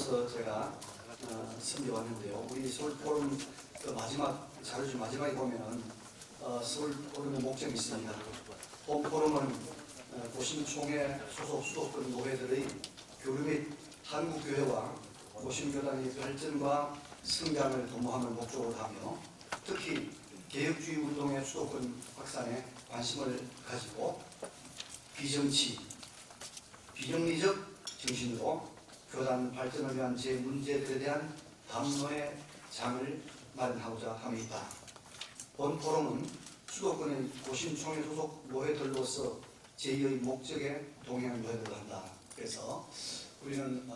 목사로서 제가 섬겨왔는데요. 우리 서울 포럼 그 마지막 자료집 마지막에 보면은 서울 포럼의 목적이 있습니다. 본 포럼은 고신총회 소속 수도권 노회들의 교류 및 한국교회와 고신교단의 발전과 성장을 도모함을 목적으로 하며 특히 개혁주의 운동의 수도권 확산에 관심을 가지고 비정치, 비정리적 정신으로 교단 발전을 위한 제 문제들에 대한 담론의 장을 마련하고자 함이다. 본 포럼은 수도권의 고신총회 소속 노회들로서 제2의 목적에 동행하는 노회들을 한다. 그래서 우리는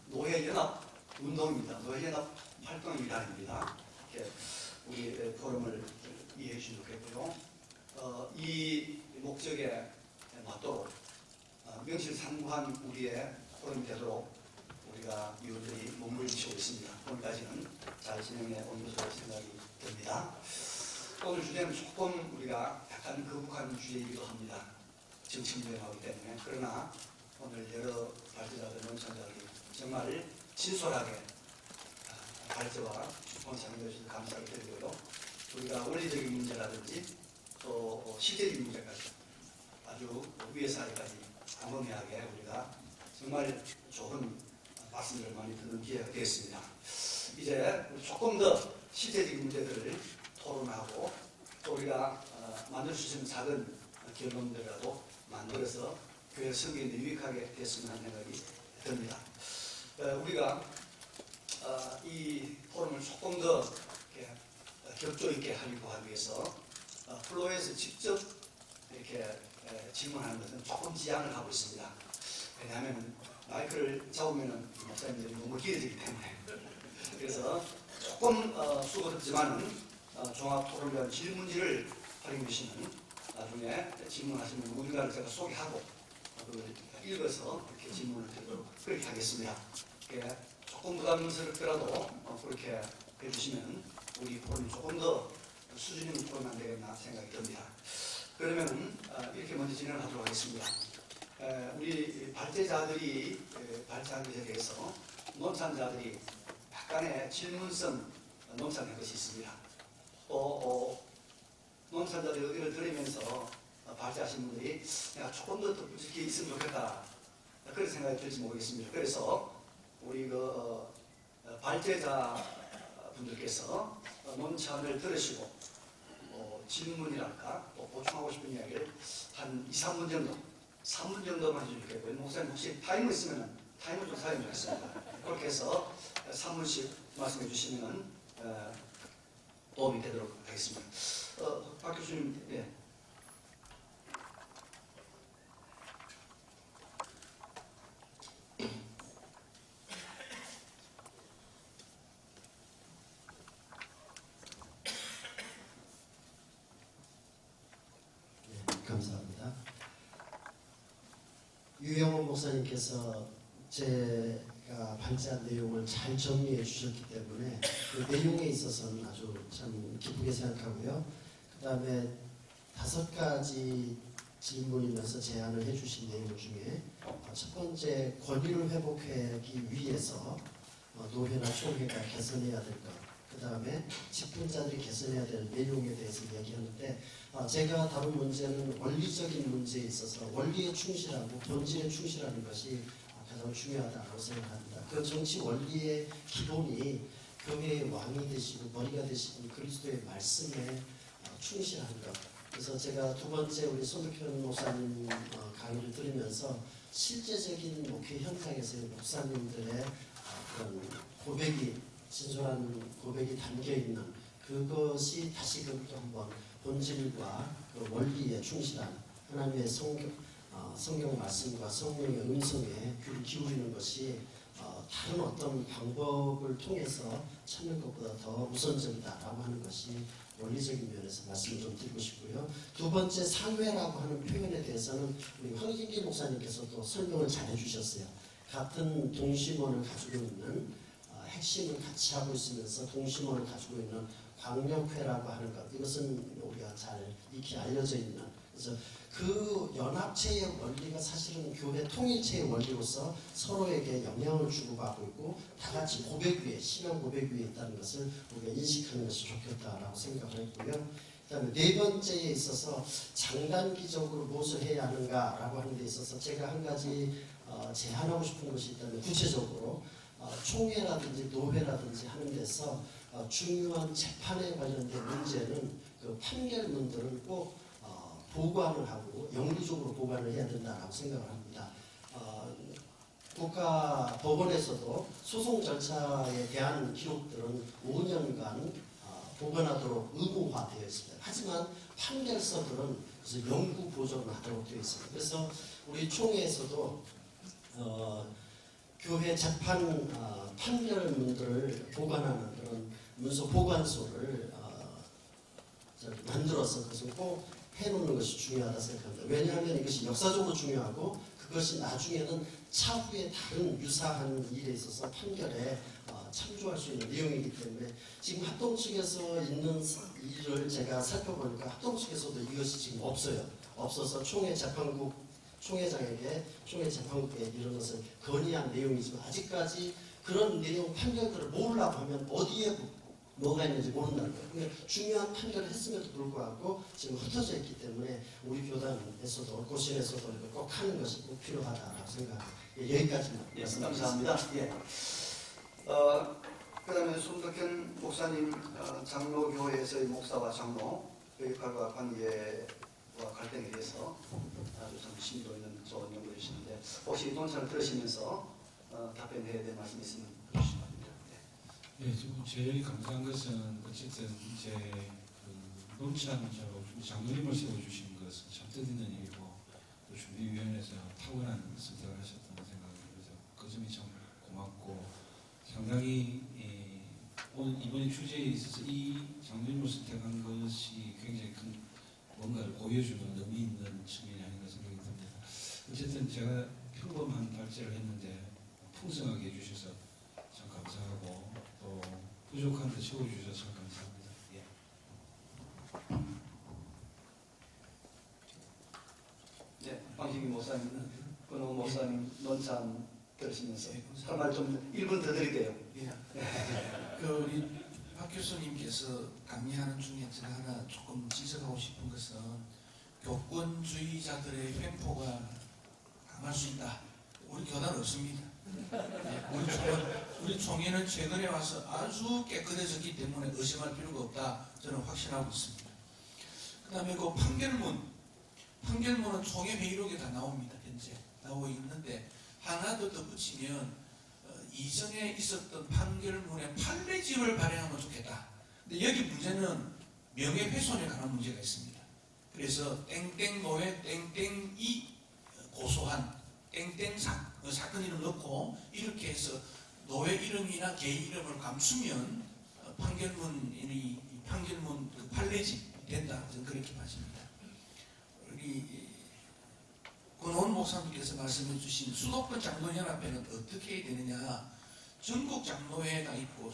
노회연합 운동입니다. 노회연합 활동의 일환입니다. 이렇게 우리 포럼을 이해해 주시면 좋겠고요. 이 목적에 맞도록 명실상부한 우리의 포럼이 되도록 우리가 위원들이 몸부림치고 있습니다. 오늘까지는 잘 진행해 온 것으로 생각이 듭니다. 오늘 주제는 조금 우리가 약간 거북한 주제이기도 합니다. 정치 문제에 나오기 때문에. 그러나 오늘 여러 발제자들, 논천자들이 정말 진솔하게 발제와 주권 참여해 주셔서 감사를 드리고요. 우리가 원리적인 문제라든지 또 실제적인 문제까지 아주 위에서 아래까지 광범위하게 우리가 정말 좋은 말씀들을 많이 듣는 기회가 되었습니다. 이제 조금 더 실제적인 문제들을 토론하고 또 우리가 만들 수 있는 작은 결론들이라도 만들어서 교회 설계에 유익하게 됐으면 하는 생각이 듭니다. 우리가 이 포럼을 조금 더 격조 있게 하려고 하기 위해서 플로에서 직접 이렇게 질문하는 것은 조금 지양을 하고 있습니다. 왜냐하면 마이크를 잡으면은 목사님들이 너무 길어지기 때문에. 그래서 조금 수고스럽지만은 종합 토론을 위한 질문지를 활용해 주시면 나중에 질문하시면 누군가를 제가 소개하고 그걸 읽어서 이렇게 질문을 드리도록 그렇게 하겠습니다. 조금 부담스럽더라도 그렇게 해주시면 우리 포럼이 조금 더 수준 있는 포럼이 안 되겠나 생각이 듭니다. 그러면 이렇게 먼저 진행을 하도록 하겠습니다. 우리 발제자들이 발제한 것에 대해서 논산자들이 약간의 질문성 논산한 것이 있습니다. 또 논산자들의 의견을 들으면서 발제하신 분들이 내가 조금 더 덧붙이게 있으면 좋겠다 그런 생각이 들지 모르겠습니다. 그래서 우리 발제자 분들께서 논찬을 들으시고 질문이랄까 또 보충하고 싶은 이야기를 한 2, 3분 정도 3분 정도만 해주면 좋겠고요. 목사님 혹시 타이머 있으면 타이머 좀 사용해 주겠습니다. 그렇게 해서 3분씩 말씀해 주시면 도움이 되도록 하겠습니다. 박 교수님, 예. 감사합니다. 유영원 목사님께서 제가 발제한 내용을 잘 정리해 주셨기 때문에 그 내용에 있어서는 아주 참 기쁘게 생각하고요. 그 다음에 5가지 질문이면서 제안을 해주신 내용 중에 첫 번째, 권위를 회복하기 위해서 노회나 총회가 개선해야 될 것, 그 다음에 직분자들이 개선해야 될 내용에 대해서 이야기하는데 제가 다룬 문제는 원리적인 문제에 있어서 원리에 충실하고 본질에 충실하는 것이 가장 중요하다고 생각합니다. 그 정치 원리의 기본이 교회의 왕이 되시고 머리가 되시는 그리스도의 말씀에 충실한 것. 그래서 제가 두 번째 우리 손득현 목사님 강의를 들으면서 실제적인 목회 현장에서의 목사님들의 그런 고백이 진솔한 고백이 담겨있는 그것이 다시금 또 한번 본질과 그 원리에 충실한 하나님의 성경 말씀과 성령의 음성에 귀를 기울이는 것이 다른 어떤 방법을 통해서 찾는 것보다 더 우선적이다라고 하는 것이 원리적인 면에서 말씀을 좀 드리고 싶고요. 두 번째, 상회라고 하는 표현에 대해서는 우리 황진길 목사님께서도 설명을 잘 해주셨어요. 같은 동심원을 가지고 있는 핵심을 같이 하고 있으면서 동심원을 가지고 있는 광역회라고 하는 것, 이것은 우리가 잘 익히 알려져 있는 그래서 그 연합체의 원리가 사실은 교회 통일체의 원리로서 서로에게 영향을 주고받고 있고 다 같이 고백 위에 신앙 고백 위에 있다는 것을 우리가 인식하는 것이 좋겠다라고 생각을 했고요. 그다음에 네 번째에 있어서 장단기적으로 무엇을 해야 하는가라고 하는 데 있어서 제가 한 가지 제안하고 싶은 것이 있다면 구체적으로 총회라든지 노회라든지 하는 데서 중요한 재판에 관련된 문제는 그 판결문들을 꼭 보관을 하고 영리적으로 보관을 해야 된다고 생각을 합니다. 국가법원에서도 소송 절차에 대한 기록들은 5년간 보관하도록 의무화되어 있습니다. 하지만 판결서들은 그래서 영구 보존을 하도록 되어 있습니다. 그래서 우리 총회에서도 교회 재판 판결문들을 보관하는 그런 문서 보관소를 만들어서 그것을 꼭 해놓는 것이 중요하다 생각합니다. 왜냐하면 이것이 역사적으로 중요하고 그것이 나중에는 차후에 다른 유사한 일에 있어서 판결에 참조할 수 있는 내용이기 때문에 지금 합동 측에서 있는 일을 제가 살펴보니까 합동 측에서도 이것이 지금 없어요. 없어서 총회 재판국 총회장에게 총회 재판국에 이런 것을 건의한 내용이지만 아직까지 그런 내용 판결들을 모으려고 하면 어디에 뭐가 있는지 모른다는 거예요. 그러니까 중요한 판결을 했음에도 불구하고 지금 흩어져 있기 때문에 우리 교단에서도 고신에서도 이걸 꼭 하는 것이 꼭 필요하다고 생각합니다. 여기까지만. 예, 감사합니다. 예. 그다음에 손덕현 목사님 장로교회에서의 목사와 장로 그 역할과 관계와 갈등에 대해서 아주 참 심도 있는 좋은 연구해 주시는데 혹시 이 동영상을 들으시면서 답변해야 될 말씀 있으면 해주시기 바랍니다. 네, 지금 제일 감사한 것은 어쨌든 이제 그 논찬으로 장로님을 세워주신 것은 참 뜻있는 일이고 또 준비위원회에서 탁월한 선택을 하셨다는 생각이 들어서 그 점이 참 고맙고 상당히 오늘 이번 주제에 있어서 이 장로님을 선택한 것이 굉장히 큰 뭔가를 보여주는 의미 있는 측면이 아닌가 생각이 듭니다. 어쨌든 제가 평범한 발제를 했는데 풍성하게 해주셔서 참 감사하고 또 부족한 데 채워주셔서 참 감사합니다. 예. 네, 방식이 목사님, 권호 목사님 논찬 들으시면서 할 말 좀 1분 더 드릴게요. 예. 그 우리 박 교수님께서 강의하는 중에 제가 하나 조금 지적하고 싶은 것은 교권주의자들의 횡포가 강할 수 있다. 우리 교단 없습니다. 우리 총회는 최근에 와서 아주 깨끗해졌기 때문에 의심할 필요가 없다. 저는 확신하고 있습니다. 그 다음에 그 판결문은 총회 회의록에 다 나옵니다. 현재 나오고 있는데 하나 더 덧붙이면 이전에 있었던 판결문의 판례집을 발행하면 좋겠다. 근데 여기 문제는 명예훼손에 관한 문제가 있습니다. 그래서 땡땡 노예 땡땡이 고소한 땡땡 사건 이름 넣고 이렇게 해서 노예 이름이나 개인 이름을 감추면 판결문 그 판례집 된다. 저는 그렇게 봐집니다. 우리 권원 목사님께서 말씀해 주신 수도권 장로연합회는 어떻게 해야 되느냐. 전국 장로회가 있고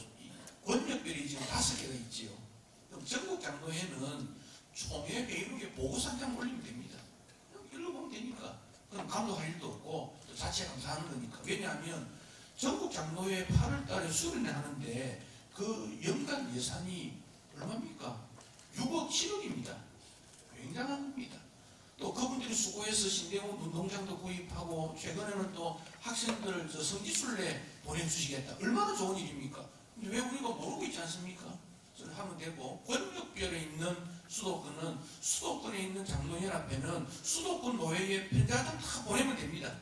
권역별이 지금 5개가 있지요. 그럼 전국 장로회는 총회 회의록에 보고서 한 장 올리면 됩니다. 읽어보면 되니까. 그럼 감독할 일도 없고 자체 감사하는 거니까. 왜냐하면 전국 장로회 8월 달에 수련회 하는데 그 연간 예산이 얼마입니까? 6억 7억입니다. 굉장한 겁니다. 또 그분들이 수고해서 신대원 운동장도 구입하고 최근에는 또 학생들을 성지순례 보내주시겠다. 얼마나 좋은 일입니까? 근데 왜 우리가 모르고 있지 않습니까? 그걸 하면 되고 권력별에 있는 수도권에 있는 장로연합회는 수도권 노회에 편지 한 장 다 보내면 됩니다.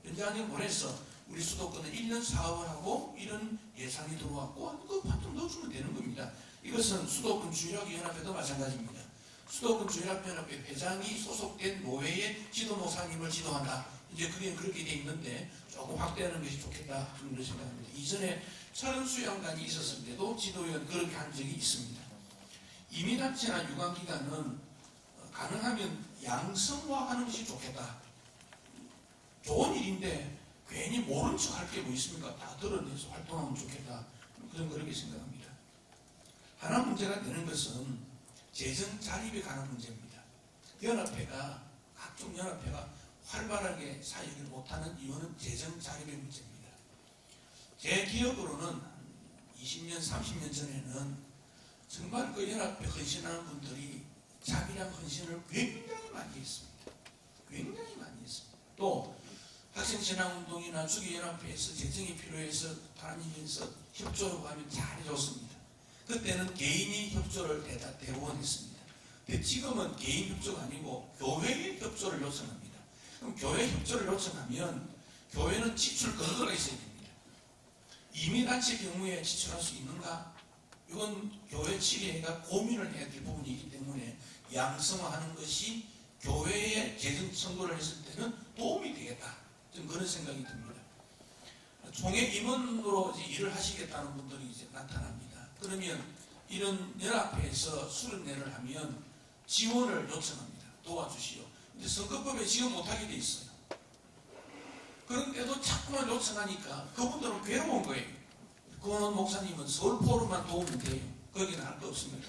편지 한 장 보내서 우리 수도권은 1년 사업을 하고 이런 예산이 들어왔고 그 판좀 넣어주면 되는 겁니다. 이것은 수도권 주일학연합회도 마찬가지입니다. 수도권 주일학연합회 회장이 소속된 노회의 지도 목사님을 지도한다. 이제 그게 그렇게 돼 있는데 조금 확대하는 것이 좋겠다 그런 생각합니다. 이전에 철원수양관이 있었는데도 지도위원 그렇게 한 적이 있습니다. 이민단체나 유관기관은 가능하면 양성화하는 것이 좋겠다. 좋은 일인데 괜히 모른 척 할 게 뭐 있습니까? 다 드러내서 활동하면 좋겠다. 그런 그렇게 생각합니다. 하나 문제가 되는 것은 재정 자립에 관한 문제입니다. 연합회가 각종 연합회가 활발하게 사역을 못하는 이유는 재정 자립의 문제입니다. 제 기억으로는 20년, 30년 전에는 정말 그 연합회 헌신하는 분들이 자비랑 헌신을 굉장히 많이 했습니다. 굉장히 많이 했습니다. 또 학생신앙운동이나 주기연합회에서 재정이 필요해서 다니면서 협조하고 하면 잘해줬습니다. 그때는 개인이 협조를 대부분 했습니다. 근데 지금은 개인 협조가 아니고 교회의 협조를 요청합니다. 그럼 교회 협조를 요청하면 교회는 지출 근거가 있어야 됩니다. 이민단체 경우에 지출할 수 있는가? 이건 교회 치리회가 고민을 해야 될 부분이기 때문에 양성화하는 것이 교회에 재정 선거를 했을 때는 도움이 되겠다. 좀 그런 생각이 듭니다. 총회 임원으로 이제 일을 하시겠다는 분들이 이제 나타납니다. 그러면 이런 연합회에서 수련회를 하면 지원을 요청합니다. 도와주시오. 근데 선거법에 지원 못하게 돼 있어요. 그런데도 자꾸만 요청하니까 그분들은 괴로운 거예요. 그원 목사님은 서울포럼만 도우면 돼요. 거기는 할 거 없습니다.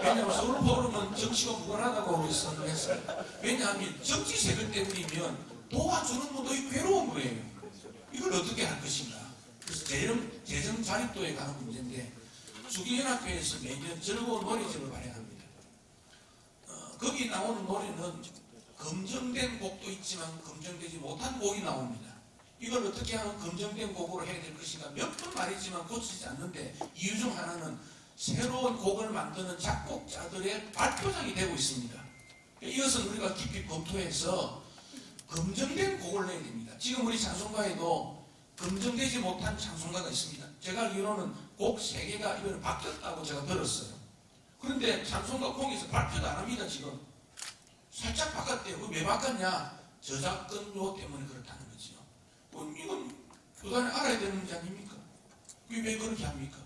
왜냐하면 서울포럼은 정치가 무관하다고 우리 선언했어요. 왜냐하면 정치색을 때문이면 도와주는 분도 괴로운 거예요. 이걸 어떻게 할 것인가. 그래서 재정 자립도에 관한 문제인데 주기연합회에서 매년 즐거운 노래집을 발행합니다. 거기 나오는 노래는 검증된 곡도 있지만 검증되지 못한 곡이 나옵니다. 이걸 어떻게 하면 검증된 곡으로 해야 될 것인가 몇 번 말했지만 고치지 않는데 이유 중 하나는 새로운 곡을 만드는 작곡자들의 발표장이 되고 있습니다. 이것은 우리가 깊이 검토해서 검증된 곡을 내야 됩니다. 지금 우리 찬송가에도 검증되지 못한 찬송가가 있습니다. 제가 알기로는 곡 3개가 이번에 바뀌었다고 제가 들었어요. 그런데 찬송가 공에서 발표도 안 합니다. 지금 살짝 바꿨대요. 왜 바꿨냐? 저작권료 때문에 그렇다는 거죠. 이건 교단에 알아야 되는 문제 아닙니까? 왜 그렇게 합니까?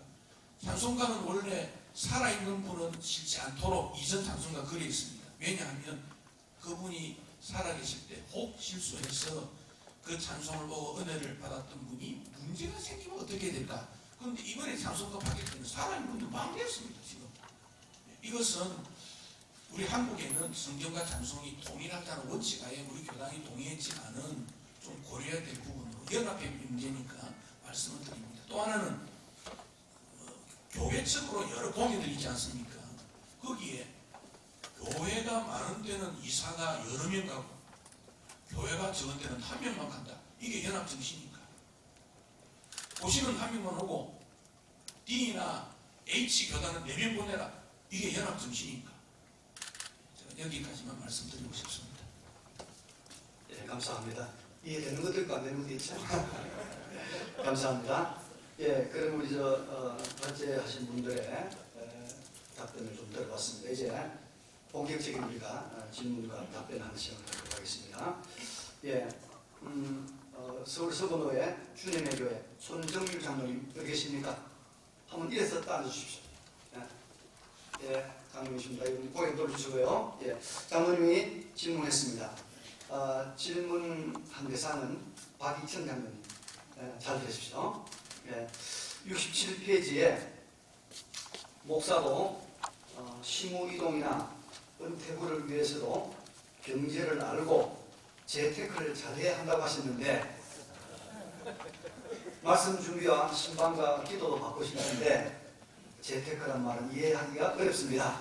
찬송가는 원래 살아있는 분은 싫지 않도록 이전 찬송가 그려 있습니다. 왜냐하면 그분이 살아계실 때 혹 실수해서 그 찬송을 보고 은혜를 받았던 분이 문제가 생기면 어떻게 될까? 그런데 이번에 찬송가 바뀔 때는 살아있는 분도 망했습니다. 지금 이것은 우리 한국에는 성경과 찬송이 동일하다는 원칙하에 우리 교단이 동의했지만은 좀 고려해야 될 부분으로 연합의 문제니까 말씀을 드립니다. 또 하나는 교회 측으로 여러 공회들 있지 않습니까? 거기에 교회가 많은 데는 이사가 여러 명 가고 교회가 적은 데는 한 명만 간다. 이게 연합 정신입니까? 보시는 한 명만 오고 D나 H 교단은 4명 보내라. 이게 연합 정신입니까? 제가 여기까지만 말씀드리고 싶습니다. 예, 감사합니다. 이해되는 것도 있고 안 되는 것도 있죠. 감사합니다. 예, 그럼 우리 발제하신 분들의 답변을 좀 들어봤습니다. 이제 본격적인 우리가 질문과 답변하는 시간을 갖도록 하겠습니다. 예, 서울 서번호의 주님의 교회 손정일 장로님 여기 계십니까? 한번 일어서 따라주십시오. 예, 장로님이십니다. 여러분 고개 돌려주시고요. 예, 장로님이 질문했습니다. 질문한 대상은 박이천 장로님. 잘 들으십시오. 예, 67페이지에 목사도 시무이동이나 은퇴구를 위해서도 경제를 알고 재테크를 잘해야 한다고 하셨는데 말씀 준비와 신방과 기도도 받고 싶은데 재테크란 말은 이해하기가 어렵습니다.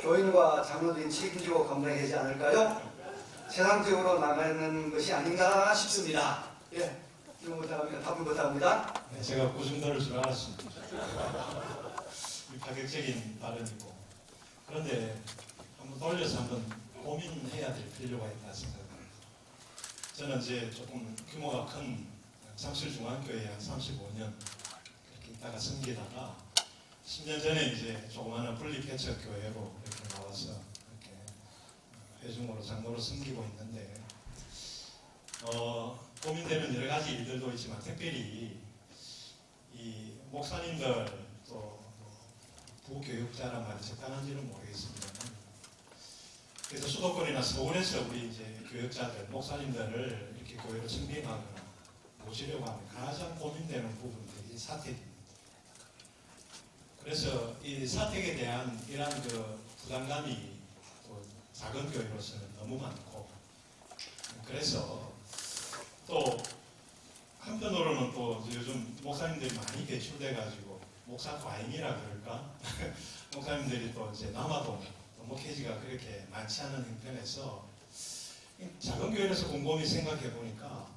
교인과 장로들이 책임지고 감당해야 하지 않을까요? 세상적으로 나가는 것이 아닌가 싶습니다. 예, 질문 부탁합니다. 답변 부탁합니다. 네, 제가 고좀 들을 줄 알았습니다. 파격적인 발언이고 그런데 한번 돌려서 한번 고민해야 될 필요가 있다 생각합니다. 저는 이제 조금 규모가 큰 상실중앙교회에 한 35년 이렇게 있다가 섬기다가 10년 전에 이제 조그마한 분리개척교회로 이렇게 나와서 이렇게 회중으로 장로로 섬기고 있는데 고민되는 여러 가지 일들도 있지만 특별히 이 목사님들 또 부교육자란 말이 적당한지는 모르겠습니다. 그래서 수도권이나 서울에서 우리 이제 교육자들, 목사님들을 이렇게 교회로 청빙하거나 모시려고 하면 가장 고민되는 부분들이 사택입니다. 그래서 이 사택에 대한 이러한 그 부담감이 또 작은 교회로서는 너무 많고, 그래서 또 한편으로는 또 요즘 목사님들이 많이 배출돼가지고 목사 과잉이라 그럴까? 목사님들이 또 이제 남아도 목회지가 그렇게 많지 않은 형편에서 작은 교회에서 곰곰이 생각해 보니까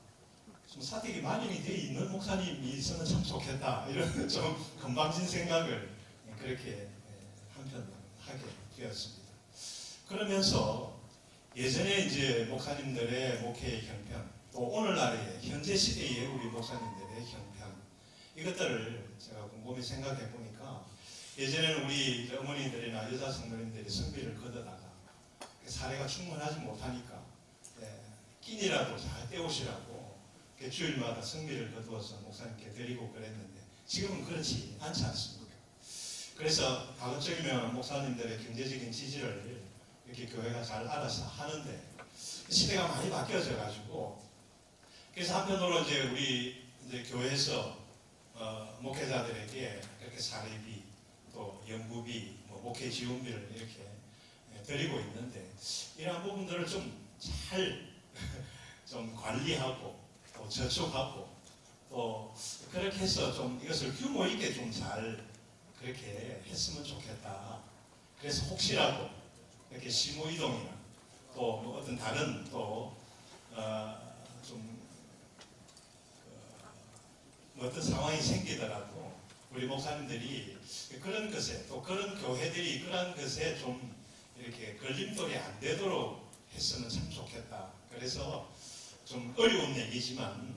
좀 사택이 마련이 돼 있는 목사님이 있으면 참 좋겠다, 이런 좀 건방진 생각을 그렇게 한편 하게 되었습니다. 그러면서 예전에 이제 목사님들의 목회의 형편, 또 오늘날의 현재 시대의 우리 목사님들의 형편, 이것들을 제가 곰곰이 생각해 보니까 예전에는 우리 어머니들이나 여자 성도님들이 성비를 거두다가 사례가 충분하지 못하니까 끼니라도 잘 때우시라고 주일마다 성비를 거두어서 목사님께 드리고 그랬는데 지금은 그렇지 않지 않습니까? 그래서 가급적이면 목사님들의 경제적인 지지를 이렇게 교회가 잘 알아서 하는데 시대가 많이 바뀌어져 가지고, 그래서 한편으로 이제 우리 이제 교회에서 목회자들에게 그렇게 사례비, 또 연구비, 목회 지원비를 이렇게 드리고 있는데, 이러한 부분들을 좀 잘 좀 관리하고 또 저축하고 또 그렇게 해서 좀 이것을 규모 있게 좀 잘 그렇게 했으면 좋겠다. 그래서 혹시라도 이렇게 시무 이동이나 또 어떤 다른 또 좀 어떤 상황이 생기더라도 우리 목사님들이 그런 것에, 또 그런 교회들이 그런 것에 좀 이렇게 걸림돌이 안 되도록 했으면 참 좋겠다. 그래서 좀 어려운 얘기지만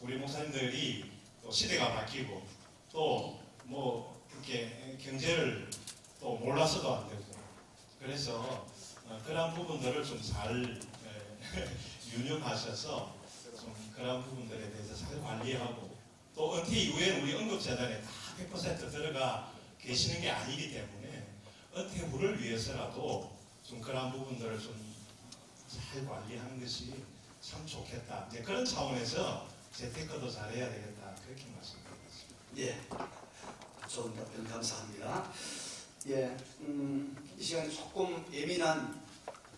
우리 목사님들이 또 시대가 바뀌고 또 뭐 이렇게 경제를 또 몰라서도 안 되고, 그래서 그러한 부분들을 좀 잘 유념하셔서 좀 그러한 부분들에 대해서 잘 관리하고, 또 은퇴 이후에 우리 응급재단에 다 100% 들어가 계시는 게 아니기 때문에 은퇴 후를 위해서라도 좀 그러한 부분들을 좀 잘 관리하는 것이 참 좋겠다. 이제 그런 차원에서 재테크도 잘해야 되겠다, 그렇게 말씀드리겠습니다. 예, 좋은 답변 감사합니다. 예, 이 시간에 조금 예민한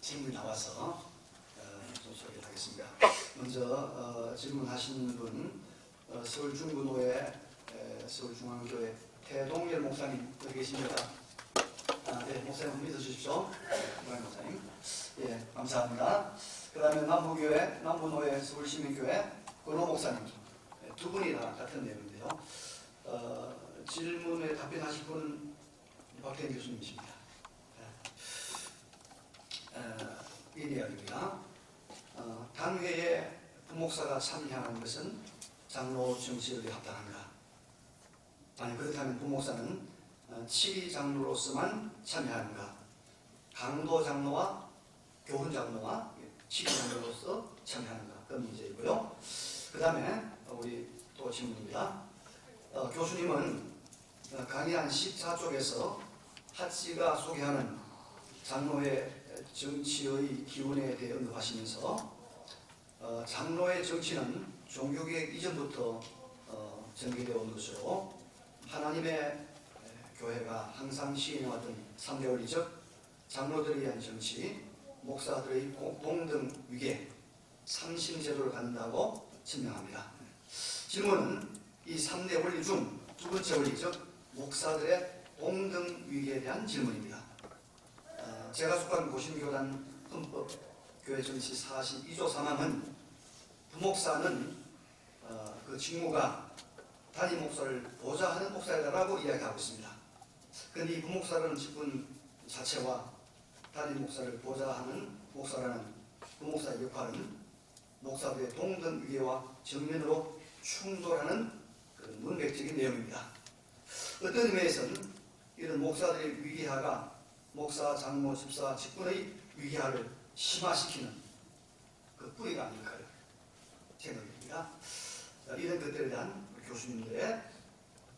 질문이 나와서 좀 소개를 하겠습니다. 먼저 질문하신 분, 서울중구노회 서울중앙교회 태동열 목사님 여기 계십니다. 네, 목사님 믿어주십시오. 목사님. 예, 감사합니다. 그 다음에 남부노회 서울시민교회 권호 목사님, 두 분이 다 같은 내용인데요. 질문에 답변하실 분은 박태현 교수님이십니다. 이 이야기입니다. 단회에 부목사가 참여하는 것은 장로 정치에 합당한가? 아니, 그렇다면 부목사는 치리 장로로서만 참여하는가? 강도 장로와 교훈 장로와 치리 장로로서 참여하는가? 그런 문제이고요. 그 다음에 우리 또 질문입니다. 교수님은 강의한 14쪽에서 하치가 소개하는 장로의 정치의 기운에 대해 언급하시면서 장로의 정치는 종교개혁 이전부터 전개되어 온 것으로 하나님의 교회가 항상 시행해왔던 3대 원리적 장로들에 의한 정치, 목사들의 동등 위계, 삼신제도를 갖는다고 증명합니다. 질문은 이 3대 원리 중 두 번째 원리, 즉 목사들의 동등 위계에 대한 질문입니다. 제가 속한 고신교단 헌법 교회 정치 42조 3항은 부목사는 그 직무가 단임 목사를 보좌하는 목사이다라고 이야기하고 있습니다. 그런데 이 부목사라는 직분 자체와 단임 목사를 보좌하는 목사라는 부목사의 역할은 목사들의 동등 위계와 정면으로 충돌하는 그런 문맥적인 내용입니다. 어떤 의미에서는 이런 목사들의 위계화가 목사, 장로, 집사, 직분의 위계화를 심화시키는 그 뿌리가 아닐까 생각됩니다. 이런 것들에 대한 교수님들의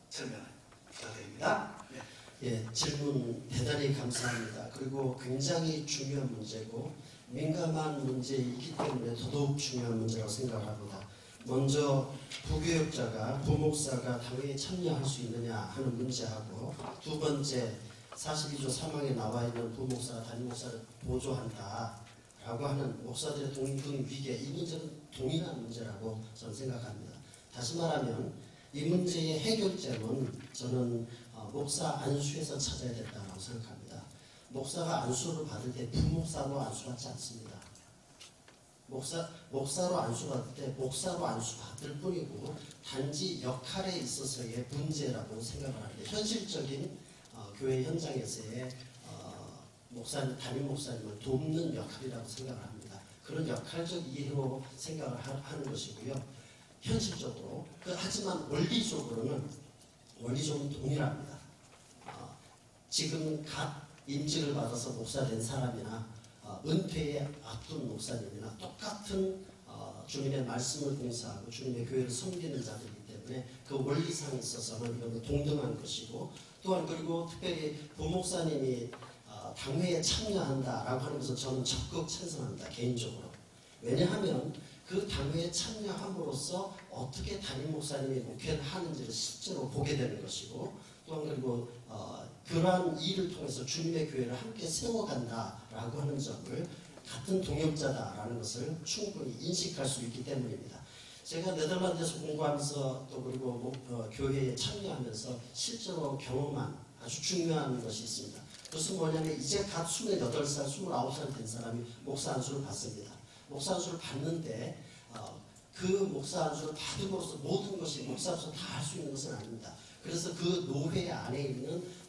설명을 부탁드립니다. 네. 예, 질문 대단히 감사합니다. 그리고 굉장히 중요한 문제고 민감한 문제이기 때문에 더더욱 중요한 문제라고 생각합니다. 먼저 부교역자가 부목사가 당회에 참여할 수 있느냐 하는 문제하고, 두 번째 42조 3항에 나와 있는 부목사가 담임 목사를 보조한다라고 하는 목사들의 동등 위계, 이 문제는 동일한 문제라고 저는 생각합니다. 다시 말하면 이 문제의 해결점은 저는 목사 안수에서 찾아야 된다고 생각합니다. 목사가 안수를 받을 때 부목사로 안수받지 않습니다. 목사로 안수받을 때 목사로 안수받을 뿐이고 단지 역할에 있어서의 문제라고 생각을 합니다. 현실적인 교회 현장에서의 목사님, 담임 목사님을 돕는 역할이라고 생각을 합니다. 그런 역할적 이해로 생각을 하는 것이고요. 현실적으로, 하지만 원리적으로는 동일합니다. 지금 갓 임직을 받아서 목사 된 사람이나 은퇴에 앞둔 목사님이나 똑같은 주님의 말씀을 봉사하고 주님의 교회를 섬기는 자들이기 때문에 그 원리상에 있어서는 이거는 동등한 것이고, 또한 그리고 특별히 부목사님이 당회에 참여한다라고 하는 것을 저는 적극 찬성합니다. 개인적으로. 왜냐하면 그 당회에 참여함으로써 어떻게 담임 목사님이 목회를 하는지를 실제로 보게 되는 것이고, 또한 그리고 그러한 일을 통해서 주님의 교회를 함께 세워간다라고 하는 점을 같은 동역자다라는 것을 충분히 인식할 수 있기 때문입니다. 제가 네덜란드에서 공부하면서 또 그리고 교회에 참여하면서 실제로 경험한 아주 중요한 것이 있습니다. 그것은 뭐냐면 이제 갓 28살, 29살 된 사람이 목사 안수를 받습니다. 목사 안수를 받는데 그 목사 안수를 받음으로써 모든 것이 목사로서 다 할 수 있는 것은 아닙니다. 그래서 그 노회 안에 있는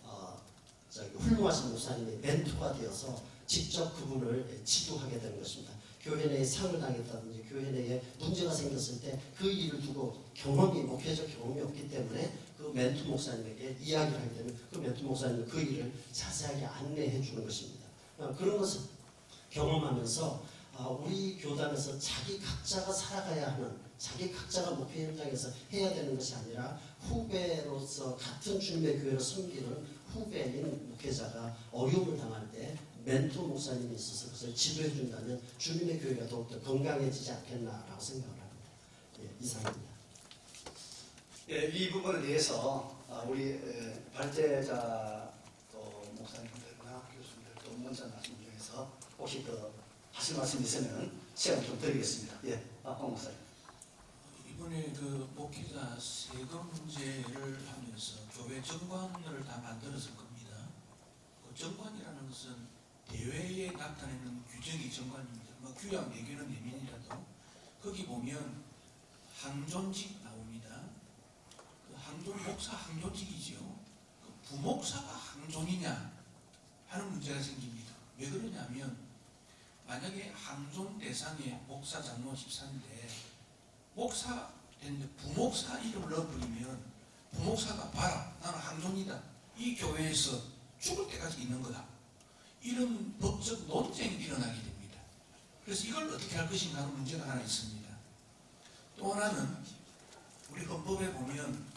훌륭하신 목사님의 멘토가 되어서 직접 그분을 지도하게 되는 것입니다. 교회 내에 상을 당했다든지 교회 내에 문제가 생겼을 때 그 일을 두고 목회적 경험이 없기 때문에 그 멘토 목사님에게 이야기를 하게 되면 그 멘토 목사님은 그 일을 자세하게 안내해 주는 것입니다. 그런 것을 경험하면서 우리 교단에서 자기 각자가 살아가야 하는, 자기 각자가 목회 현장에서 해야 되는 것이 아니라 후배로서 같은 주님의 교회를 섬기는 후배인 목회자가 어려움을 당할 때 멘토 목사님이 있어서 그것을 지도해 준다면 주님의 교회가 더욱더 건강해지지 않겠나라고 생각을 합니다. 이상입니다. 이 부분에 대해서 우리 발제자 또 목사님들이나 교수님들 또 먼저 말씀 중에서 혹시 더 하실 말씀 있으면 시간 좀 드리겠습니다. 황 목사님. 이번에 그 목회자 세금 문제를 하면서 교회 정관을 다 만들었을 겁니다. 그 정관이라는 것은 대회에 나타내는 규정이 정관입니다. 규약 4개는 내면이라도 거기 보면 항존직 나옵니다. 그 목사 항존직이지요. 그 부목사가 항존이냐 하는 문제가 생깁니다. 왜 그러냐면 만약에 항존 대상의 목사, 장로, 집사인데 목사 됐는데 부목사 이름을 넣어버리면 부목사가 봐라 나는 항존이다. 이 교회에서 죽을 때까지 있는 거다. 이런 법적 논쟁이 일어나게 됩니다. 그래서 이걸 어떻게 할 것인가 하는 문제가 하나 있습니다. 또 하나는 우리 헌법에 보면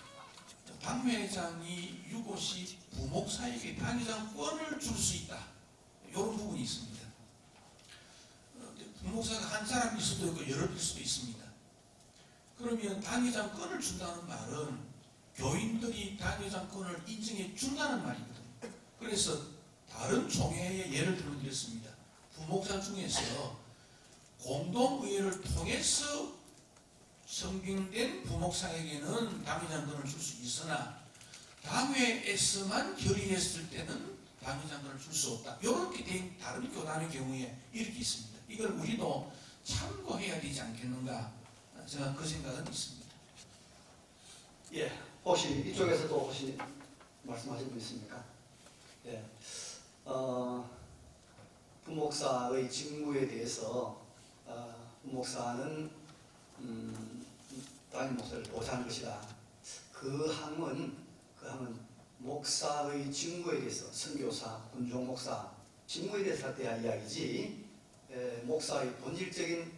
당회장이 유고시 부목사에게 당회장권을 줄 수 있다. 이런 부분이 있습니다. 부목사가 한 사람일 수도 있고 여러일 수도 있습니다. 그러면 당회장권을 준다는 말은 교인들이 당회장권을 인정해 준다는 말이거든요. 그래서 다른 총회의 예를 들어드렸습니다. 부목사 중에서 공동의회를 통해서 선빙된 부목사에게는 당회장권을 줄 수 있으나 당회에서만 결의했을 때는 당회장권을 줄 수 없다. 이렇게 된 다른 교단의 경우에 이렇게 있습니다. 이걸 우리도 참고해야 되지 않겠는가? 제가 그 생각은 있습니다. 혹시 이쪽에서도 혹시 말씀하실 분 있습니까? 부목사의 직무에 대해서 부목사는 담임 목사를 보좌하는 것이다. 그 항은 목사의 직무에 대해서 선교사, 군종 목사 직무에 대해서 할 때야 이야기지 목사의 본질적인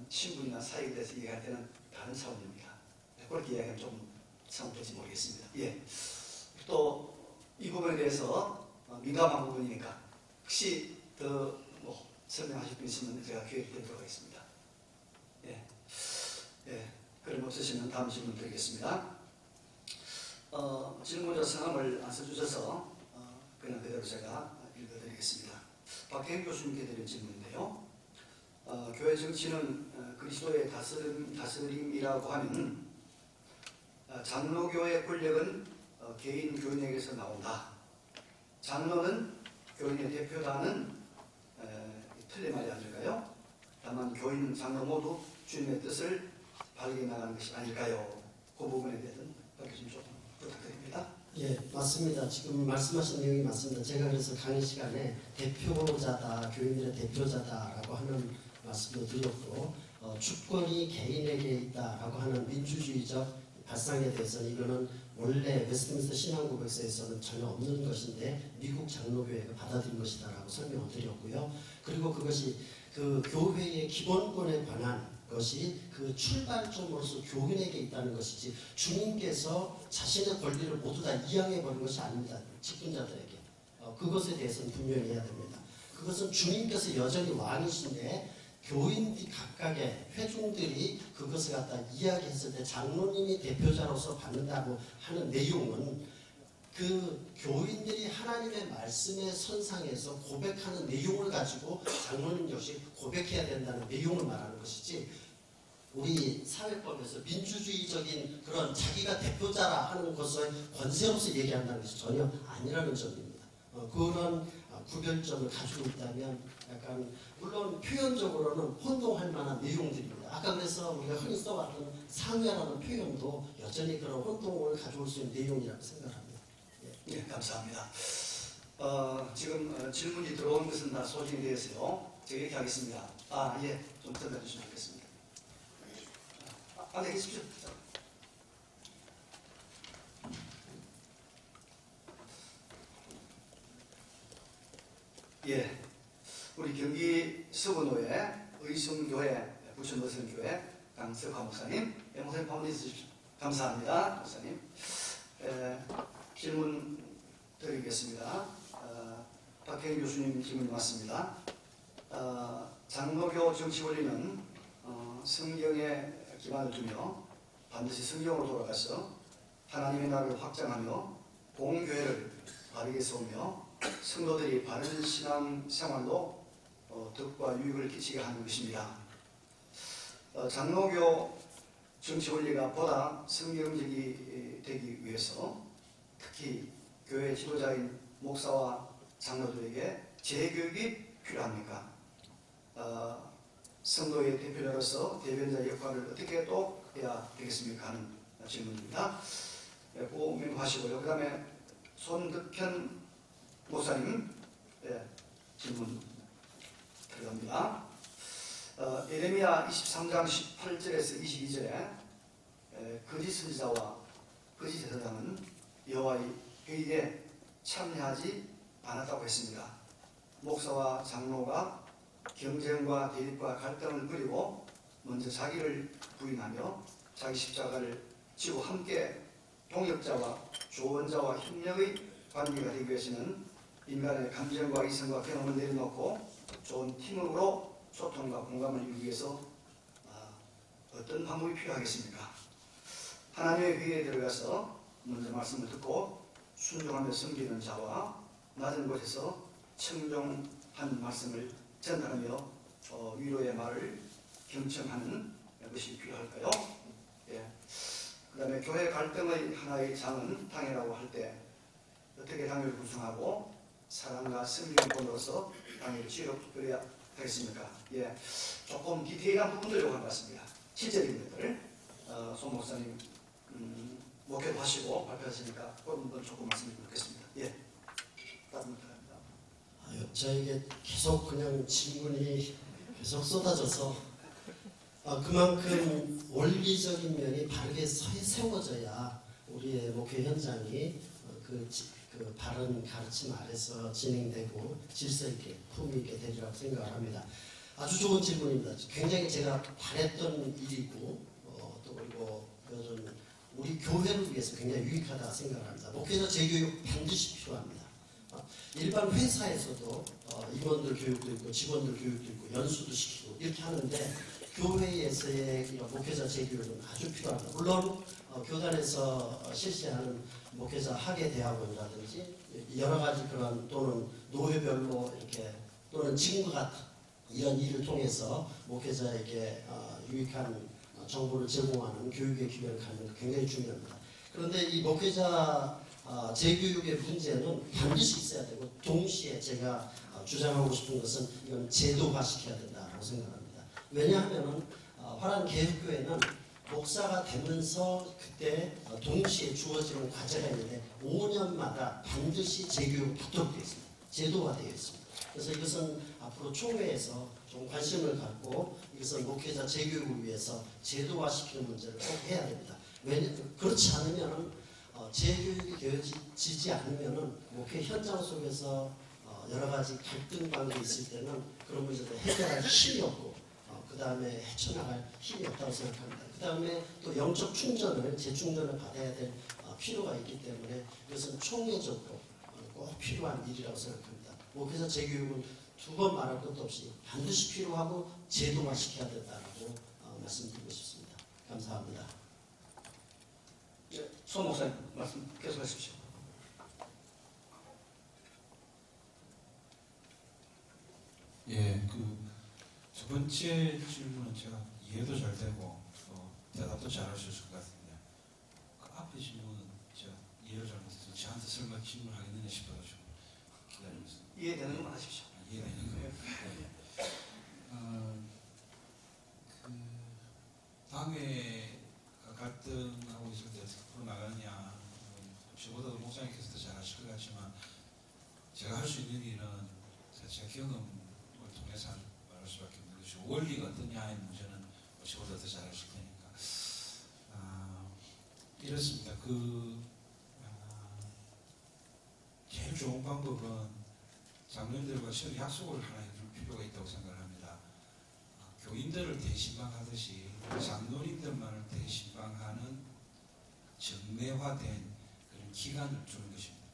신분이나 사역에 대해서 얘기할 때는 다른 차원입니다. 그렇게 이야기하면 좀 잘못될지 모르겠습니다. 또 이 부분에 대해서 민감한 부분이니까 혹시 더 설명하실 분 있으면 제가 기회를 드리도록 하겠습니다. 그럼 없으시면 다음 질문 드리겠습니다. 질문자 성함을 안 써주셔서 그냥 그대로 제가 읽어드리겠습니다. 박혜인 교수님께 드린 질문인데요. 교회 정치는 그리스도의 다스림이라고 하면 장로교의 권력은 개인 교인에게서 나온다. 장로는 교인의 대표다는 틀린 말이 아닐까요? 다만 교인, 장로 모두 주님의 뜻을 발견나가는 것이 아닐까요? 그 부분에 대해서는 박 교수님 조금 부탁드립니다. 예, 맞습니다. 지금 말씀하신 내용이 맞습니다. 제가 그래서 강의 시간에 대표자다, 교인들의 대표자다라고 하는 말씀도 드렸고, 주권이 개인에게 있다라고 하는 민주주의적 발상에 대해서는 이거는 원래 웨스트민스터 신앙고백서에서는 전혀 없는 것인데 미국 장로교회가 받아들인 것이다라고 설명을 드렸고요. 그리고 그것이 그 교회의 기본권에 관한 것이 그 출발점으로서 교인에게 있다는 것이지 주님께서 자신의 권리를 모두 다 이양해 버린 것이 아닙니다. 직분자들에게. 그것에 대해서는 분명히 해야 됩니다. 그것은 주님께서 여전히 왕이신데 교인들이 각각의 회중들이 그것을 갖다 이야기했을 때 장로님이 대표자로서 받는다고 하는 내용은 그 교인들이 하나님의 말씀의 선상에서 고백하는 내용을 가지고 장로님 역시 고백해야 된다는 내용을 말하는 것이지, 우리 사회법에서 민주주의적인 그런 자기가 대표자라 하는 것을 권세로서 얘기한다는 것이 전혀 아니라는 점입니다. 그런 구별점을 가지고 있다면 약간 물론 표현적으로는 혼동할 만한 내용들입니다. 아까 그래서 우리가 흔히 써왔던 상회라는 표현도 여전히 그런 혼동을 가져올 수 있는 내용이라고 생각합니다. 네, 감사합니다. 지금 질문이 들어온 것은 다 소진에 대해서요. 제가 이렇게 하겠습니다. 예, 좀 들어주시면 좋겠습니다. 네, 계십시오. 예, 우리 경기 서구노회 의성교회 부천버선교회 강석화 목사님, 목사님 가운데 있으십시오. 감사합니다, 목사님. 질문 드리겠습니다. 박혜인 교수님 질문이 맞습니다. 장로교 정치 원리는 성경에 기반을 두며 반드시 성경으로 돌아가서 하나님의 나라를 확장하며 공교회를 바르게 세우며 성도들이 바른 신앙 생활로 덕과 유익을 끼치게 하는 것입니다. 장로교 정치 원리가 보다 성경적이 되기 위해서 특히 교회 지도자인 목사와 장로들에게 재교육이 필요합니까? 성도의 대표자로서 대변자 역할을 어떻게 또 해야 되겠습니까? 하는 질문입니다. 꼭 명하시고요. 그 다음에 손득현 목사님 질문 들어갑니다. 예레미야 23장 18절에서 22절에 거짓 선지자와 거짓 제사장은 여호와의 회의에 참여하지 않았다고 했습니다. 목사와 장로가 경쟁과 대립과 갈등을 부리고 먼저 자기를 부인하며 자기 십자가를 지고 함께 동역자와 조언자와 협력의 관계가 되기 위해서는 인간의 감정과 이성과 경험을 내려놓고 좋은 팀워크로 소통과 공감을 이루기 위해서 어떤 방법이 필요하겠습니까? 하나님의 회의에 들어가서 먼저 말씀을 듣고 순종하며 섬기는 자와 낮은 곳에서 청종한 말씀을 전달하며 위로의 말을 경청하는 것이 필요할까요? 그 다음에 교회 갈등의 하나의 장은 당회라고 할 때 어떻게 당회를 구성하고 사랑과 승리권으로서 당회를 지어야 되겠습니까? 조금 디테일한 부분들 요구한 것 같습니다. 실제적인 것들 송 목사님 목회도 하시고 발표하시니까 그런 부분 조금 말씀드리도록 하겠습니다. 다른 분 바랍니다. 저에게 계속 그냥 질문이 계속 쏟아져서 그만큼 원리적인 면이 바르게 세워져야 우리의 목회 현장이 그 바른 가르침 아래서 진행되고 질서 있게 품위 있게 되리라고 생각을 합니다. 아주 좋은 질문입니다. 굉장히 제가 바랬던 일이고 또 그리고 이것은 우리 교회를 위해서 굉장히 유익하다 생각을 합니다. 목회자 재교육 반드시 필요합니다. 일반 회사에서도 임원들 교육도 있고 직원들 교육도 있고 연수도 시키고 이렇게 하는데 교회에서의 이런 목회자 재교육은 아주 필요합니다. 물론 교단에서 실시하는 목회자 학예 대학원이라든지 여러 가지 그런 또는 노회별로 이렇게 또는 지금과 같은 이런 일을 통해서 목회자에게 유익한 정보를 제공하는 교육의 기회를 갖는 게 굉장히 중요합니다. 그런데 이 목회자 재교육의 문제는 반드시 있어야 되고 동시에 제가 주장하고 싶은 것은 이건 제도화시켜야 된다고 생각합니다. 왜냐하면 화란 개혁교회는 목사가 되면서 그때 동시에 주어지는 과제가 있는데 5년마다 반드시 재교육을 받도록 되어 있습니다. 제도화되어 있습니다. 그래서 이것은 앞으로 총회에서 좀 관심을 갖고 이것은 목회자 재교육을 위해서 제도화시키는 문제를 꼭 해야 됩니다. 그렇지 않으면 재교육이 되어지지 않으면 목회 현장 속에서 여러 가지 갈등 관계 있을 때는 그런 문제를 해결할 힘이 없고 그 다음에 헤쳐나갈 힘이 없다고 생각합니다. 그 다음에 또 영적 충전을 재충전을 받아야 될 필요가 있기 때문에 이것은 총회적으로 꼭 필요한 일이라고 생각합니다. 목회자 재교육은 두 번 말할 것도 없이 반드시 필요하고 제도화시켜야 된다고 말씀드리고 싶습니다. 감사합니다. 송 목사님 말씀 계속하십시오. 예, 그 두 번째 질문은 제가 이해도 잘 되고 대답도 잘 하셨을 것 같은데 그 앞에 질문은 제가 이해를 잘못해서 저한테 설마 질문하겠느냐 싶어서 좀 기다리면서 이해되는 것만 하십시오. 이해되는 거예요. 그 당회가 갈등하고 있을 때 어떻게 풀어나가느냐 저보다도 목사님께서도 잘 아실 것 같지만 제가 할 수 있는 일은 제 경험을 통해서 말할 수밖에 없는 것이고 원리가 어떠냐의 문제는 저보다 더 잘 아실 테니까 이렇습니다. 제일 좋은 방법은 장로님들과 서로 약속을 하나 해줄 필요가 있다고 생각을 합니다. 교인들을 대신방하듯이 장로님들만을 대신방하는 정례화된 그런 기간을 주는 것입니다.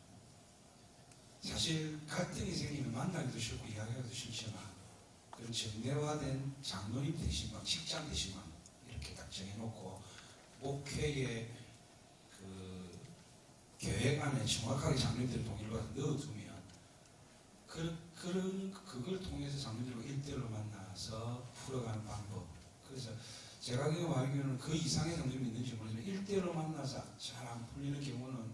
사실 갈등이 생기면 만나기도 싫고 이야기하기도 싫지만 그런 정례화된 장로님 대신방, 직장 대신방 이렇게 딱 정해놓고 목회의 그 계획 안에 정확하게 장로님들의 동의를 넣어두면 그걸 통해서 장로님들과 1대1로 만나서 풀어가는 방법. 그래서 제가 경험하기로는 그 이상의 장로님이 있는지 모르지만 1대1로 만나서 잘 안 풀리는 경우는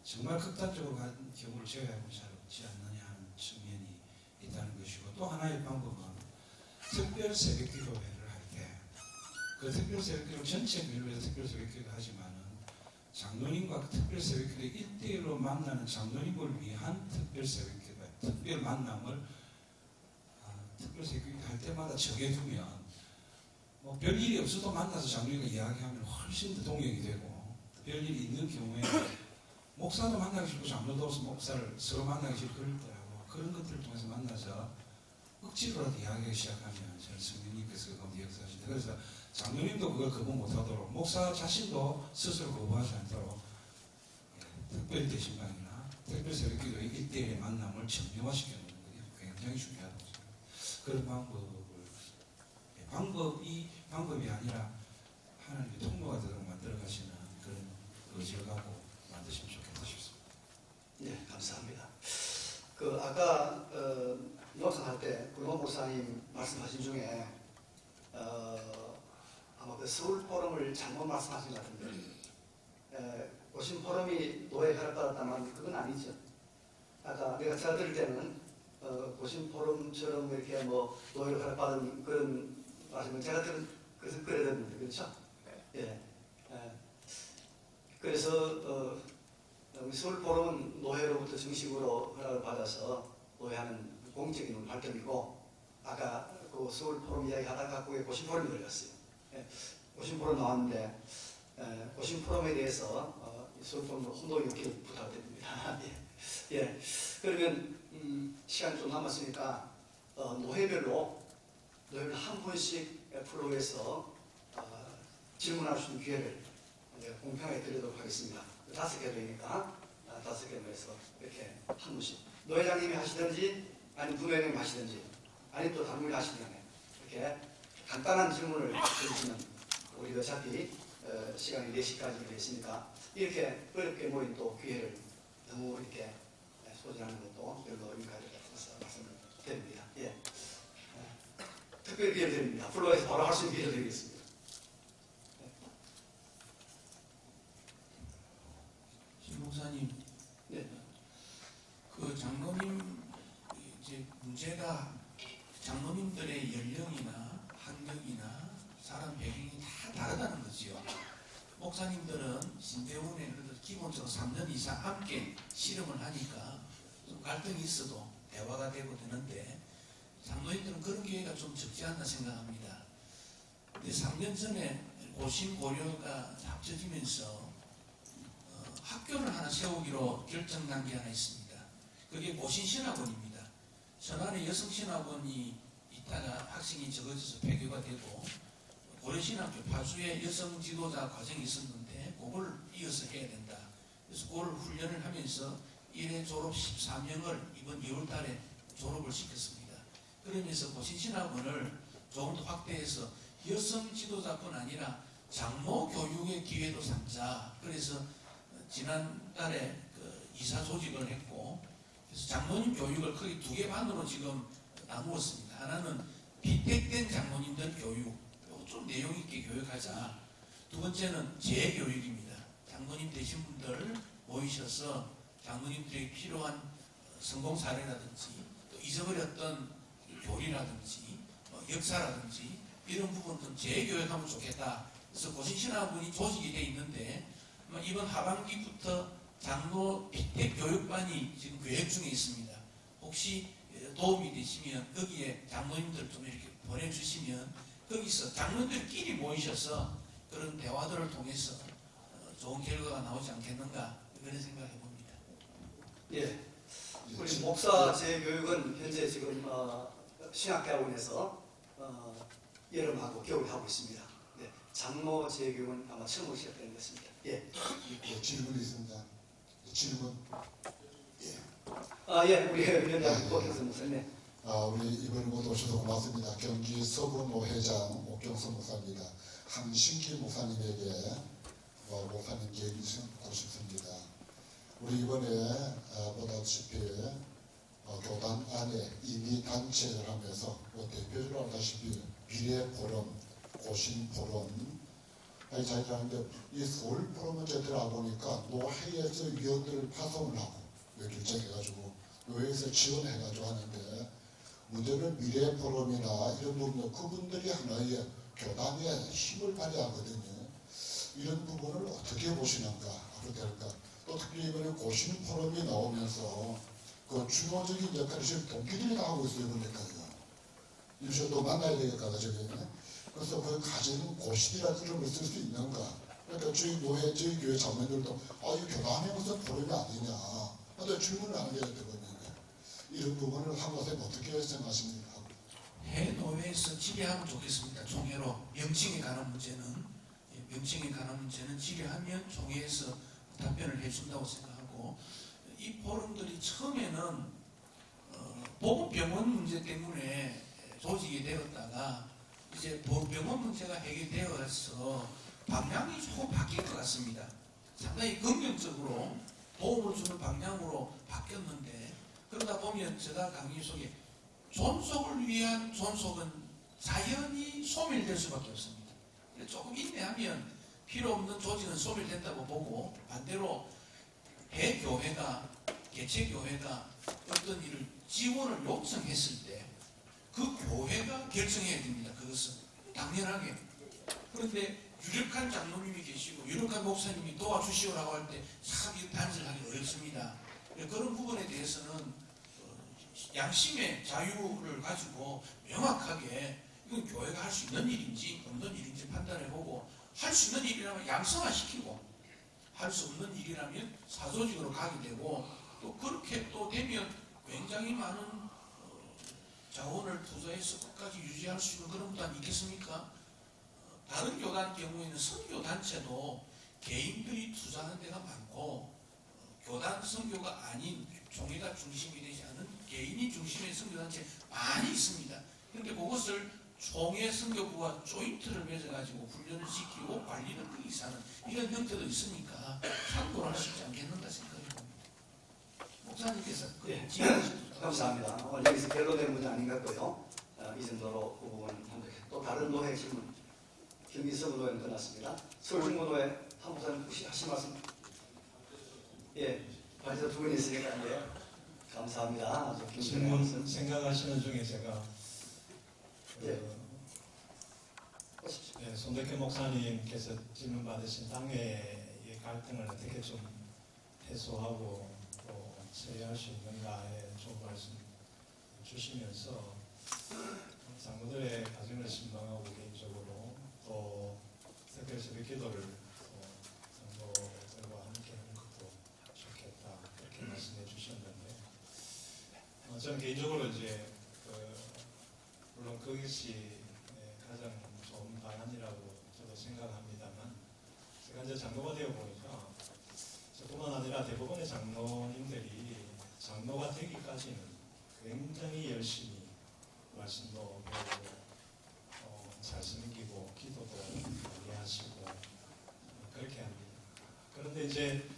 정말 극단적으로 간 경우를 제외하고 잘 없지 않느냐 하는 측면이 있다는 것이고 또 하나의 방법은 특별 새벽 기도회를 할 때 그 특별 새벽 기도 전체 교회에서 특별 새벽 기도 하지만은 장로님과 특별 새벽 기도 1대1로 만나는 장로님을 위한 특별 새벽 기도 특별 만남을 특별 새벽 기도 할 때마다 정해두면 뭐 별일이 없어도 만나서 장로님과 이야기하면 훨씬 더 동역이 되고 별일이 있는 경우에 목사도 만나기 싫고 장로도 없어 목사를 서로 만나기 싫고 그럴 때하고 그런 것들을 통해서 만나서 억지로라도 이야기하기 시작하면 저는 성령님께서 그 가운데 역사하신다. 그래서 장로님도 그걸 거부 못하도록 목사 자신도 스스로 거부하지 않도록 특별 대신방이나 특별 새벽기도의 1대1의 만남을 정명화시켜놓는 것이 굉장히 중요하다고 생각합니다. 그런 방법이 아니라 하나님의 통로가 되도록 만들어가시는 그런 의지를 갖고 만드시면 좋겠다 싶습니다. 네, 감사합니다. 아까 영상할 때 불모 목사님 말씀하신 중에 아마 그 서울 포럼을 잘못 말씀하신 것 같은데 오신 포럼이 노예 허락받았다면 그건 아니죠. 아까 제가 들을 때는 오신 포럼처럼 이렇게 뭐 노예를 허락받은 그런 말씀을 제가 그래서 그래 듣는데 그렇죠? 예. 그래서 서울 포럼은 노회로부터 정식으로 허락을 받아서 노회하는 공적인 활동이고 아까 그 서울 포럼 이야기 하다가 그게 고신 포럼이 걸렸어요. 고신 포럼 나왔는데 고신 포럼에 대해서 서울 포럼 홍보 욕기를 부탁드립니다. 예. 그러면 시간이 좀 남았으니까 노회별로 한 분씩 프로에서 질문할 수 있는 기회를 공평하게 드리도록 하겠습니다. 5개 되니까 5개로 해서 이렇게 한 분씩 노회장님이 하시든지 아니면 부회장님이 하시든지 아니면 또 다른 분이 하시든지 이렇게 간단한 질문을 해주시면 우리 어차피 시간이 4시까지 되었으니까 이렇게 어렵게 모인 또 기회를 너무 이렇게 소진하는 것도 별로 의미가 없어서 말씀드립니다. 예. 특별히 기회를 드립니다. 플로에서 바로 할 수 있는 기회를 드리겠습니다. 신 목사님, 네. 그 장로님 이제 문제가 장로님들의 연령이나 학력이나 사람 배경이 다 다르다는 거지요. 목사님들은 신대원에 그래도 기본적으로 3년 이상 함께 실험을 하니까 좀 갈등이 있어도 대화가 되고 되는데 장로님들은 그런 기회가 좀 적지 않나 생각합니다. 근데 3년 전에 고신 고려가 합쳐지면서 학교를 하나 세우기로 결정난 게 하나 있습니다. 그게 고신신학원입니다. 천안에 여성신학원이 있다가 학생이 적어져서 폐교가 되고 고려신학교 파주에 여성 지도자 과정이 있었는데 그걸 이어서 해야 된다. 그래서 그걸 훈련을 하면서 1회 졸업 13명을 이번 2월 달에 졸업을 시켰습니다. 그러면서 고신신학원을 조금 더 확대해서 여성 지도자뿐 아니라 장로 교육의 기회도 삼자. 그래서 지난달에 이사 조직을 했고 그래서 장로님 교육을 크게 2개 반으로 지금 나누었습니다. 하나는 비택된 장로님들 교육, 이거 좀 내용 있게 교육하자. 두 번째는 재교육입니다. 장로님 되신 분들 모이셔서 장로님들에게 필요한 성공 사례라든지 또 잊어버렸던 교리라든지 역사라든지 이런 부분 좀 재교육하면 좋겠다. 그래서 고신신학원이 조직이 되어 있는데 이번 하반기부터 장로 비택 교육반이 지금 계획 중에 있습니다. 혹시 도움이 되시면 거기에 장로님들 좀 이렇게 보내주시면 거기서 장로님들끼리 모이셔서 그런 대화들을 통해서 좋은 결과가 나오지 않겠는가 그런 생각해 봅니다. 예. 우리 목사 재교육은 현재 지금 신학대학원에서 여름하고 겨울 하고 있습니다. 네. 장로 재교육은 아마 처음으로 시작되는 것 같습니다. 예. 질문이 있습니다. 질문. 예. 우리 위원장 박경선 목사님. 우리 이번에 모두 오셔서 고맙습니다. 경기 서부노회장 옥경선 목사입니다. 한신기 목사님에게 목사님 얘기 좀 듣고 싶습니다. 우리 이번에 보다시피 교단 안에 이미 단체를 하면서 대표적으로 알다시피 미래포럼, 고신포럼 자기가 하는데 이 서울 포럼은 제대로 하보니까 노회에서 위원들을 파송을 하고 결정해가지고 노회에서 지원해가지고 하는데 문제는 미래 포럼이나 이런 부분은 그분들이 하나의 교단의 힘을 발휘하거든요. 이런 부분을 어떻게 보시는가 앞으로 될까? 또 특히 이번에 고신 포럼이 나오면서 그 중요적인 역할을 지금 동기들이 다 하고 있어요. 그러니까요. 이것을 또 만나야 되겠다. 저기. 그래서 그 가지는 고신이라는 이름을 쓸 수 있는가? 그러니까 저희 노회, 저희 교회 자매들도 이 교단에 무슨 포럼이 아니냐. 근데 질문을 안 해야 되거든요. 이런 부분을 한 것에 어떻게 생각하십니까? 해노회에서 질의하면 좋겠습니다. 총회로 명칭에 관한 문제는 질의하면 총회에서 답변을 해준다고 생각하고 이 포럼들이 처음에는 보건병원 문제 때문에 조직이 되었다가 이제 병원 문제가 해결되어서 방향이 조금 바뀔 것 같습니다. 상당히 긍정적으로 도움을 주는 방향으로 바뀌었는데 그러다 보면 제가 강의 속에 존속을 위한 존속은 자연히 소멸될 수밖에 없습니다. 조금 인내하면 필요 없는 조직은 소멸된다고 보고 반대로 대교회가 개체교회가 어떤 일을 지원을 요청했을 때 그 교회가 결정해야 됩니다. 그것은 당연하게. 그런데 유력한 장로님이 계시고 유력한 목사님이 도와주시오라고 할 때 참 단절하기 어렵습니다. 그런 부분에 대해서는 양심의 자유를 가지고 명확하게 이건 교회가 할 수 있는 일인지 없는 일인지 판단해보고 할 수 있는 일이라면 양성화시키고 할 수 없는 일이라면 사조직으로 가게 되고 또 그렇게 또 되면 굉장히 많은 자원을 투자해서 끝까지 유지할 수 있는 그런 부담이 있겠습니까? 다른 교단 경우에는 선교단체도 개인들이 투자하는 데가 많고 교단 선교가 아닌 종교가 중심이 되지 않은 개인이 중심의 선교단체 많이 있습니다. 그런데 그것을 총회 선교부와 조인트를 맺어가지고 훈련을 시키고 관리를 거기서 하는 이런 형태도 있으니까 참고를 쉽지 않겠는가 생각이 듭니다. 목사님께서 예. 지혜하셔도 감사합니다. 오늘 여기서 결론된 문제 아닌 것 같고요. 이 정도로 그 부분 또 다른 노예 질문. 경기서부 노예는 끝났습니다. 서울중고노예 한 목사님 혹시 하실 말씀? 예, 발전 두 분이 있으니까 예. 감사합니다. 아주 경건의 질문 말씀. 생각하시는 중에 제가 예. 손덕현 목사님께서 질문 받으신 당회의 갈등을 어떻게 좀 해소하고 또 처리할 수 있는가에 좀 말씀 주시면서 장로들의 가정을 신방하고 개인적으로 또 특별 새벽 기도를 장로들과 함께 하는 것도 좋겠다 그렇게 말씀해 주셨는데 저는 개인적으로 이제 물론 그것이 가장 좋은 방안이라고 저도 생각합니다만 제가 이제 장로가 되어 보니까 저뿐만 아니라 대부분의 장로님들이 장로가 되기까지는 굉장히 열심히 말씀도 배우고 잘 섬기고 기도도 많이 하시고 그렇게 합니다. 그런데 이제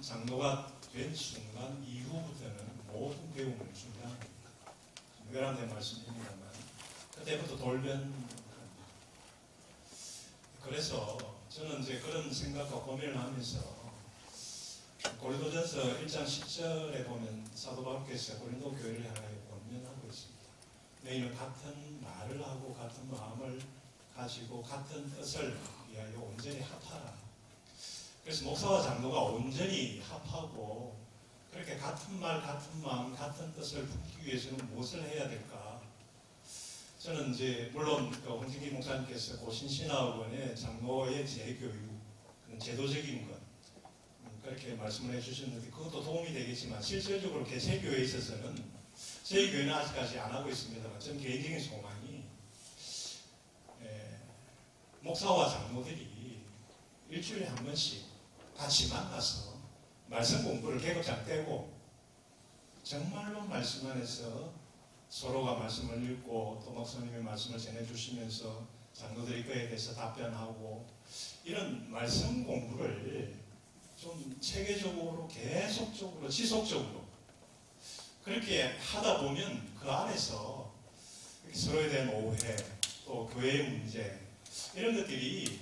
장로가 된 순간 이후부터는 모든 배움을 중단합니다. 외람된 말씀입니다만 그때부터 돌변합니다. 그래서 저는 이제 그런 생각과 고민을 하면서 고린도전서 1장 10절에 보면 사도 바울께서 고린도 교회를 향하여 권면하고 있습니다. 너희는 같은 말을 하고 같은 마음을 가지고 같은 뜻을 위하여 온전히 합하라. 그래서 목사와 장로가 온전히 합하고 그렇게 같은 말, 같은 마음, 같은 뜻을 품기 위해서는 무엇을 해야 될까? 저는 이제 물론 홍진기 목사님께서 고신신학원의 장로의 재교육, 그런 제도적인 것 그렇게 말씀을 해주셨는데 그것도 도움이 되겠지만 실질적으로 개체교회에 있어서는 저희 교회는 아직까지 안 하고 있습니다만 저는 개인적인 소망이 목사와 장로들이 일주일에 한 번씩 같이 만나서 말씀 공부를 계급장 떼고 정말로 말씀 안에서 서로가 말씀을 읽고 또 목사님의 말씀을 전해주시면서 장로들이 그에 대해서 답변하고 이런 말씀 공부를 좀 체계적으로 계속적으로 지속적으로 그렇게 하다 보면 그 안에서 서로에 대한 오해 또 교회의 문제 이런 것들이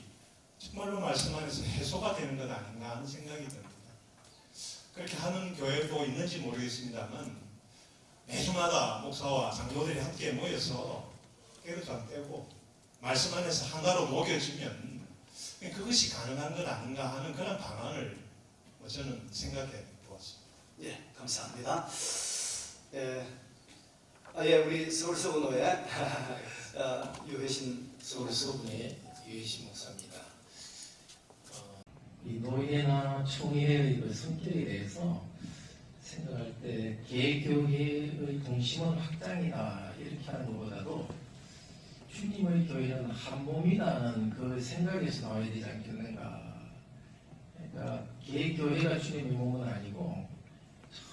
정말로 말씀 안에서 해소가 되는 것 아닌가 하는 생각이 듭니다. 그렇게 하는 교회도 있는지 모르겠습니다만 매주마다 목사와 장로들이 함께 모여서 깨르장 떼고 말씀 안에서 하나로 녹여지면 그것이 가능한 것 아닌가 하는 그런 방안을 저는 생각해 보았습니다. 예, 감사합니다. 우리 서울서부노회 유해신 서울서부의 유해신 목사입니다. 이 노예나 총회의 그 성격에 대해서 생각할 때 개교회의 중심은 확장이다 이렇게 하는 것보다도 주님의 교회는 한 몸이라는 그 생각에서 나와야 되지 않겠는가. 그러니까 개교회가 주님의 몸은 아니고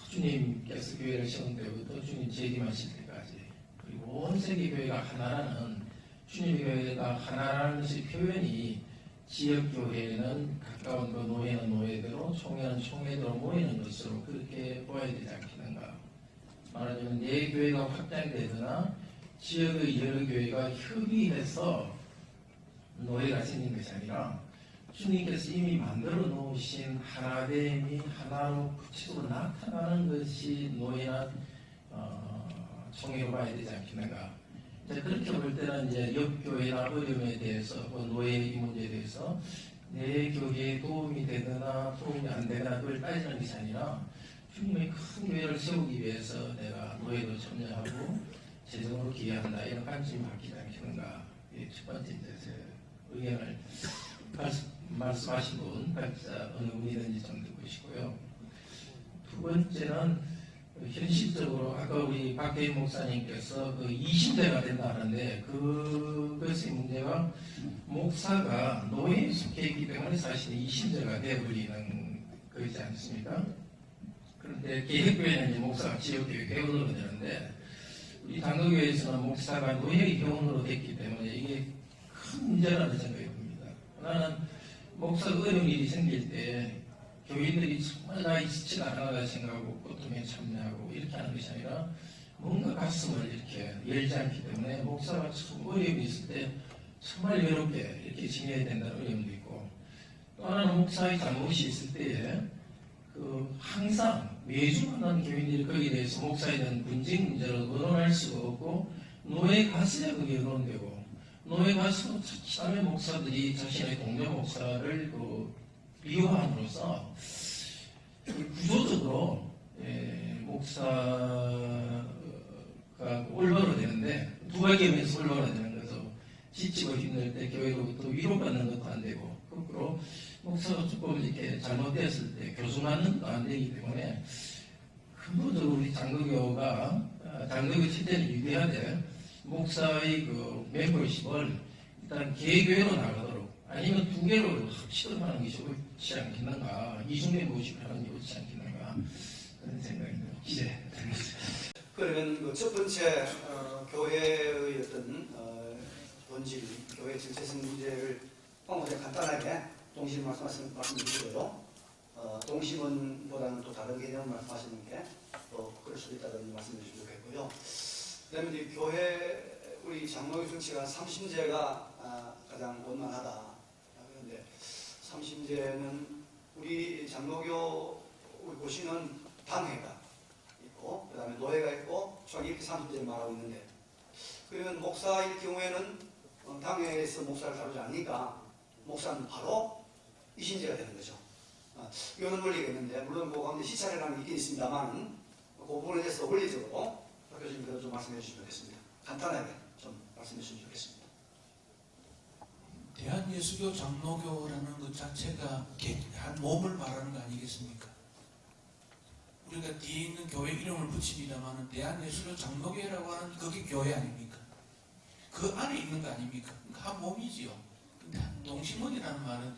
주님께서 교회를 세운 때부터 주님 재림하실 때까지 그리고 온 세계 교회가 하나라는 주님의 교회가 하나라는 것의 표현이 지역교회는 가까운 그 노예는 노예대로 총회는 총회대로 모이는 것으로 그렇게 보아야 되지 않겠는가. 말하자면 내 교회가 확장되거나 지역의 여러 교회가 협의해서 노예가 생긴 것이 아니라 주님께서 이미 만들어 놓으신 하나됨이 하나로 구체적으로 나타나는 것이 노예나 총회로 봐야 되지 않겠는가. 이제 그렇게 볼 때는 이제 옆교회나 어려움에 대해서 노예의 이 문제에 대해서 내 교회에 도움이 되거나 도움이 안 되거나 그걸 따지는 것이 아니라 주님의 큰 교회를 세우기 위해서 내가 노예도 참여하고 재정으로 기여한다 이런 관심이 바뀌지 않겠는가. 첫 번째 이제 제 의견을 말씀하신 분 각자 어느 분이든지 좀 듣고 싶고요. 두 번째는 현실적으로 아까 우리 박대인 목사님께서 그 20대가 된다 하는데 그것의 문제가 목사가 노예에 속해 있기 때문에 사실 20대가 되어버리는 거지 않습니까? 그런데 개혁교회는 이제 목사가 지역교회 개원으로 되는데 우리 장로교회에서는 목사가 노예 교원으로 됐기 때문에 이게 큰 문제라는 생각이 듭니다. 나는 목사가 어려운 일이 생길 때 교인들이 정말 나의 지치가 않아가 생각하고 고통에 참여하고 이렇게 하는 것이 아니라 뭔가 가슴을 이렇게 열지 않기 때문에 목사가 참 어려움이 있을 때 정말 외롭게 이렇게 지내야 된다는 어려움도 있고, 또 하나는 목사의 잘못이 있을 때에 항상 매주 만나는 교인들이 거기에 대해서 목사에 대한 분쟁 문제를 의논할 수가 없고, 노예 가서야 그게 의논되고, 노예 가서 기남의 목사들이 자신의 동료 목사를 비호함으로써 구조적으로 목사가 올바로 되는데, 두 가지 면에서 올바로 되는 거죠. 지치고 힘들 때 교회로부터 위로받는 것도 안 되고, 거꾸로 목사가 조금 이렇게 잘못되었을 때 교수하는 것도 안 되기 때문에 근본적으로 우리 장로교가 장로교 체제를 유지하되 목사의 그 멤버십을 일단 개교회로 나가도록, 아니면 두 개로 합치도록 하는 것이 옳지 않겠는가, 이중 멤버십을 하는 게 옳지 않겠는가, 그런 생각입니다. 기대됩니다. 그러면 그 첫 번째 교회의 어떤 본질, 교회 정체성 문제를 방금 간단하게 동심 말씀드리고요. 동심원보다는 또 다른 개념을 말씀하시는 게 또 그럴 수도 있다는 말씀을 주시면 좋겠고요. 그다음에 이제 교회 우리 장로교 정치가 삼심제가 가장 원만하다. 그런데 삼심제는 우리 장로교 우리 보시는 당회가 있고, 그다음에 노회가 있고, 총 이렇게 삼심제를 말하고 있는데, 그러면 목사일 경우에는 당회에서 목사를 다루지 않으니까 목사는 바로 이신제가 되는 거죠. 이거는 원리가 있는데, 물론 그 가운데 시차례라는 게 있긴 있습니다만, 그 부분에 대해서 원리적으로 박 교수님께서 좀 말씀해 주시면 좋겠습니다. 간단하게 좀 말씀해 주시면 좋겠습니다. 대한예수교 장로교라는 것 자체가 한 몸을 말하는 거 아니겠습니까? 우리가 뒤에 있는 교회 이름을 붙입니다만 대한예수교 장로교라고 하는 그게 교회 아닙니까? 그 안에 있는 거 아닙니까? 한 몸이지요. 근데 동심원이라는 말은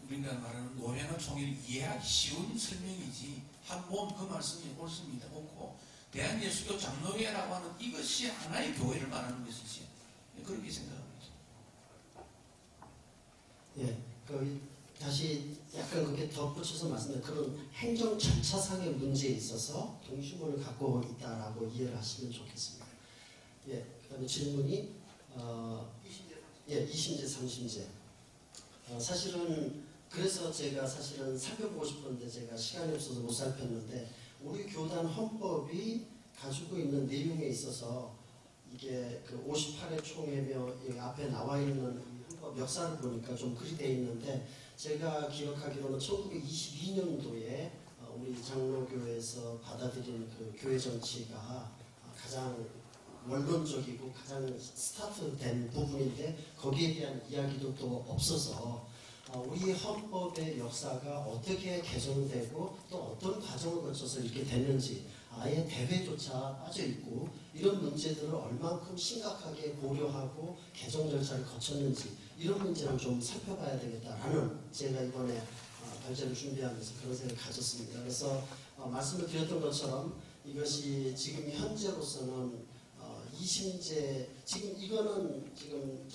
우리가 말하는 노회나 총회를 이해하기 쉬운 설명이지, 한 몸 그 말씀이 옳습니다. 옳고, 대한예수교 장로회라고 하는 이것이 하나의 교회를 말하는 것이지, 그렇게 생각합니다. 예, 다시 약간 그렇게 덧붙여서 말씀드린 그런 행정 절차상의 문제에 있어서 동심원을 갖고 있다라고 이해를 하시면 좋겠습니다. 예, 그다음에 질문이 이심제, 삼심제. 사실은 그래서 제가 사실은 살펴보고 싶었는데 제가 시간이 없어서 못 살폈는데, 우리 교단 헌법이 가지고 있는 내용에 있어서 이게 그 58회 총회며 앞에 나와 있는 헌법 역사를 보니까 좀 그리 돼 있는데, 제가 기억하기로는 1922년도에 우리 장로교에서 받아들인 그 교회 정치가 가장 원론적이고 가장 스타트된 부분인데, 거기에 대한 이야기도 또 없어서 우리 헌법의 역사가 어떻게 개정되고 또 어떤 과정을 거쳐서 이렇게 됐는지 아예 대회조차 빠져 있고, 이런 문제들을 얼만큼 심각하게 고려하고 개정 절차를 거쳤는지 이런 문제를 좀 살펴봐야 되겠다라는 제가 이번에 발제를 준비하면서 그런 생각을 가졌습니다. 그래서 말씀을 드렸던 것처럼 이것이 지금 현재로서는 이심제, 지금 이거는 지금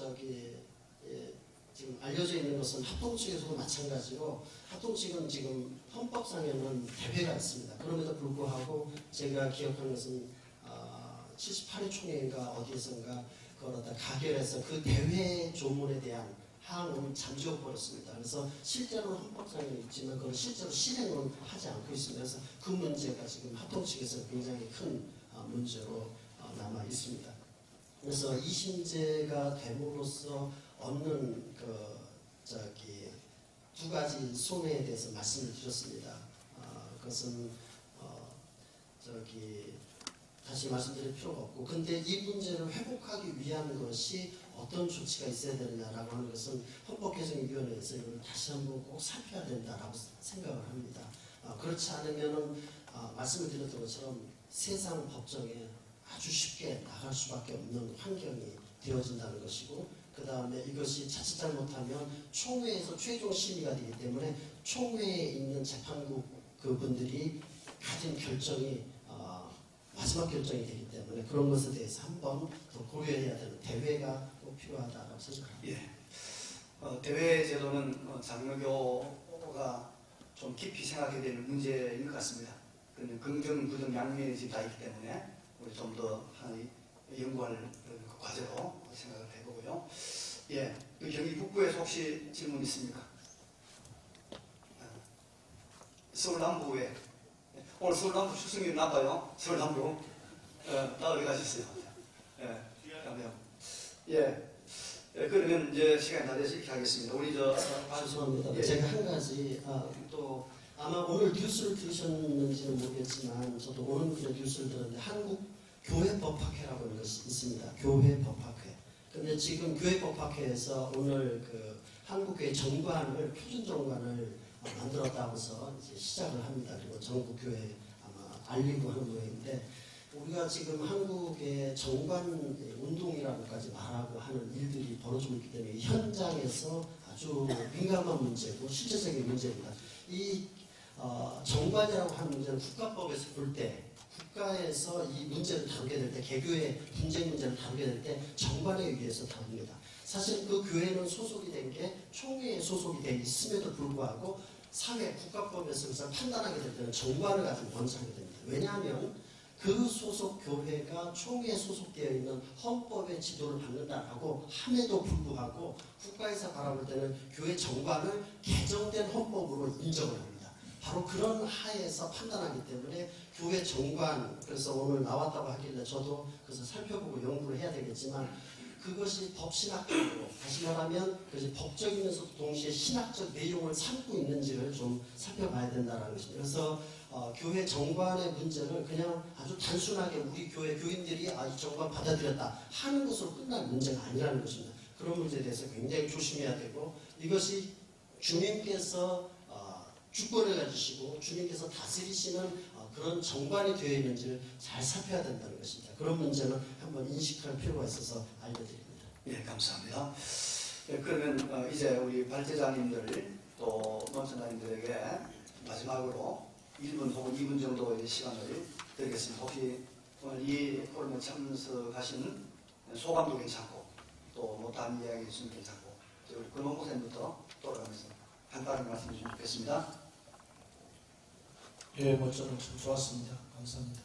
지금 알려져 있는 것은 합동 측에서도 마찬가지로, 합동 측은 지금 헌법상에는 대회가 있습니다. 그럼에도 불구하고 제가 기억하는 것은 78회 총회인가 어디에선가 그걸 갖다 가결해서 그 대회 조문에 대한 항을 잠재워 버렸습니다. 그래서 실제로는 헌법상에는 있지만 그걸 실제로 실행은 하지 않고 있습니다. 그래서 그 문제가 지금 합동 측에서 굉장히 큰 문제로 남아 있습니다. 그래서 이심제가 됨으로써 얻는 두 가지 손해에 대해서 말씀을 드렸습니다. 그것은 다시 말씀드릴 필요가 없고, 근데 이 문제를 회복하기 위한 것이 어떤 조치가 있어야 되느냐라고 하는 것은 헌법개정위원회에서 이걸 다시 한번 꼭 살펴야 된다라고 생각을 합니다. 그렇지 않으면은 말씀을 드렸던 것처럼 세상 법정에 아주 쉽게 나갈 수밖에 없는 환경이 되어진다는 것이고, 그 다음에 이것이 자칫 잘못하면 총회에서 최종 심의가 되기 때문에 총회에 있는 재판국 그분들이 가진 결정이 마지막 결정이 되기 때문에 그런 것에 대해서 한번 더 고려해야 되는 대회가 꼭 필요하다고 생각합니다. 예. 대외 제도는 장로교가 좀 깊이 생각해야 되는 문제인 것 같습니다. 그는 긍정, 부정 양면이 지금 다 있기 때문에 우리 좀 더 연구할 그 과제로 생각을 해보고요. 예, 그 경기 북부에서 혹시 질문 있습니까? 서울 남부에 오늘 서울 남부 출석률이 나빠요. 서울 남부 다 어디 가셨어요? 예. 그러면 이제 시간이 다 돼서 이렇게 하겠습니다. 우리 죄송합니다. 예. 제가 한 가지 또 아마 오늘 뉴스를 들으셨는지는 모르겠지만 저도 오늘 그냥 뉴스를 들었는데 한국 교회법학회라고 하는 것이 있습니다. 교회법학회. 근데 지금 교회법학회에서 오늘 그 한국교회 정관을 표준 정관을 만들었다고 해서 이제 시작을 합니다. 그리고 전국 교회 아마 알리고 하는 모양인데 우리가 지금 한국의 정관 운동이라고까지 말하고 하는 일들이 벌어지고 있기 때문에 현장에서 아주 민감한 문제고 실제적인 문제입니다. 이 정관이라고 하는 문제는 국가법에서 볼 때 국가에서 이 문제를 다루게 될 때 개교의 분쟁 문제를 다루게 될 때 정관에 의해서 다룹니다. 사실 그 교회는 소속이 된 게 총회에 소속이 돼 있음에도 불구하고 사회 국가법에서 그것을 판단하게 될 때는 정관을 가지고 권사하게 됩니다. 왜냐하면 그 소속 교회가 총회에 소속되어 있는 헌법의 지도를 받는다라고 함에도 불구하고 국가에서 바라볼 때는 교회 정관을 개정된 헌법으로 인정을 합니다. 바로 그런 하에서 판단하기 때문에 교회 정관, 그래서 오늘 나왔다고 하길래 저도 그것을 살펴보고 연구를 해야 되겠지만 그것이 법신학적으로 다시 말하면 그것이 법적이면서도 동시에 신학적 내용을 삼고 있는지를 좀 살펴봐야 된다는 것입니다. 그래서 교회 정관의 문제를 그냥 아주 단순하게 우리 교회 교인들이 이 정관 받아들였다 하는 것으로 끝날 문제가 아니라는 것입니다. 그런 문제에 대해서 굉장히 조심해야 되고 이것이 주님께서 주권을 가지시고 주님께서 다스리시는 그런 정관이 되어 있는지를 잘 살펴야 된다는 것입니다. 그런 문제는 한번 인식할 필요가 있어서 알려드립니다. 예, 감사합니다. 예, 그러면 이제 우리 발제자님들 또 논천자님들에게 마지막으로 1분 혹은 2분 정도의 시간을 드리겠습니다. 혹시 오늘 이 포럼에 참석하신 소감도 괜찮고 또 뭐 다른 이야기 있으면 괜찮고 우리 근원 목사님부터 돌아가면서 간단히 말씀해 주시면 좋겠습니다. 예, 저는 참 좋았습니다. 감사합니다.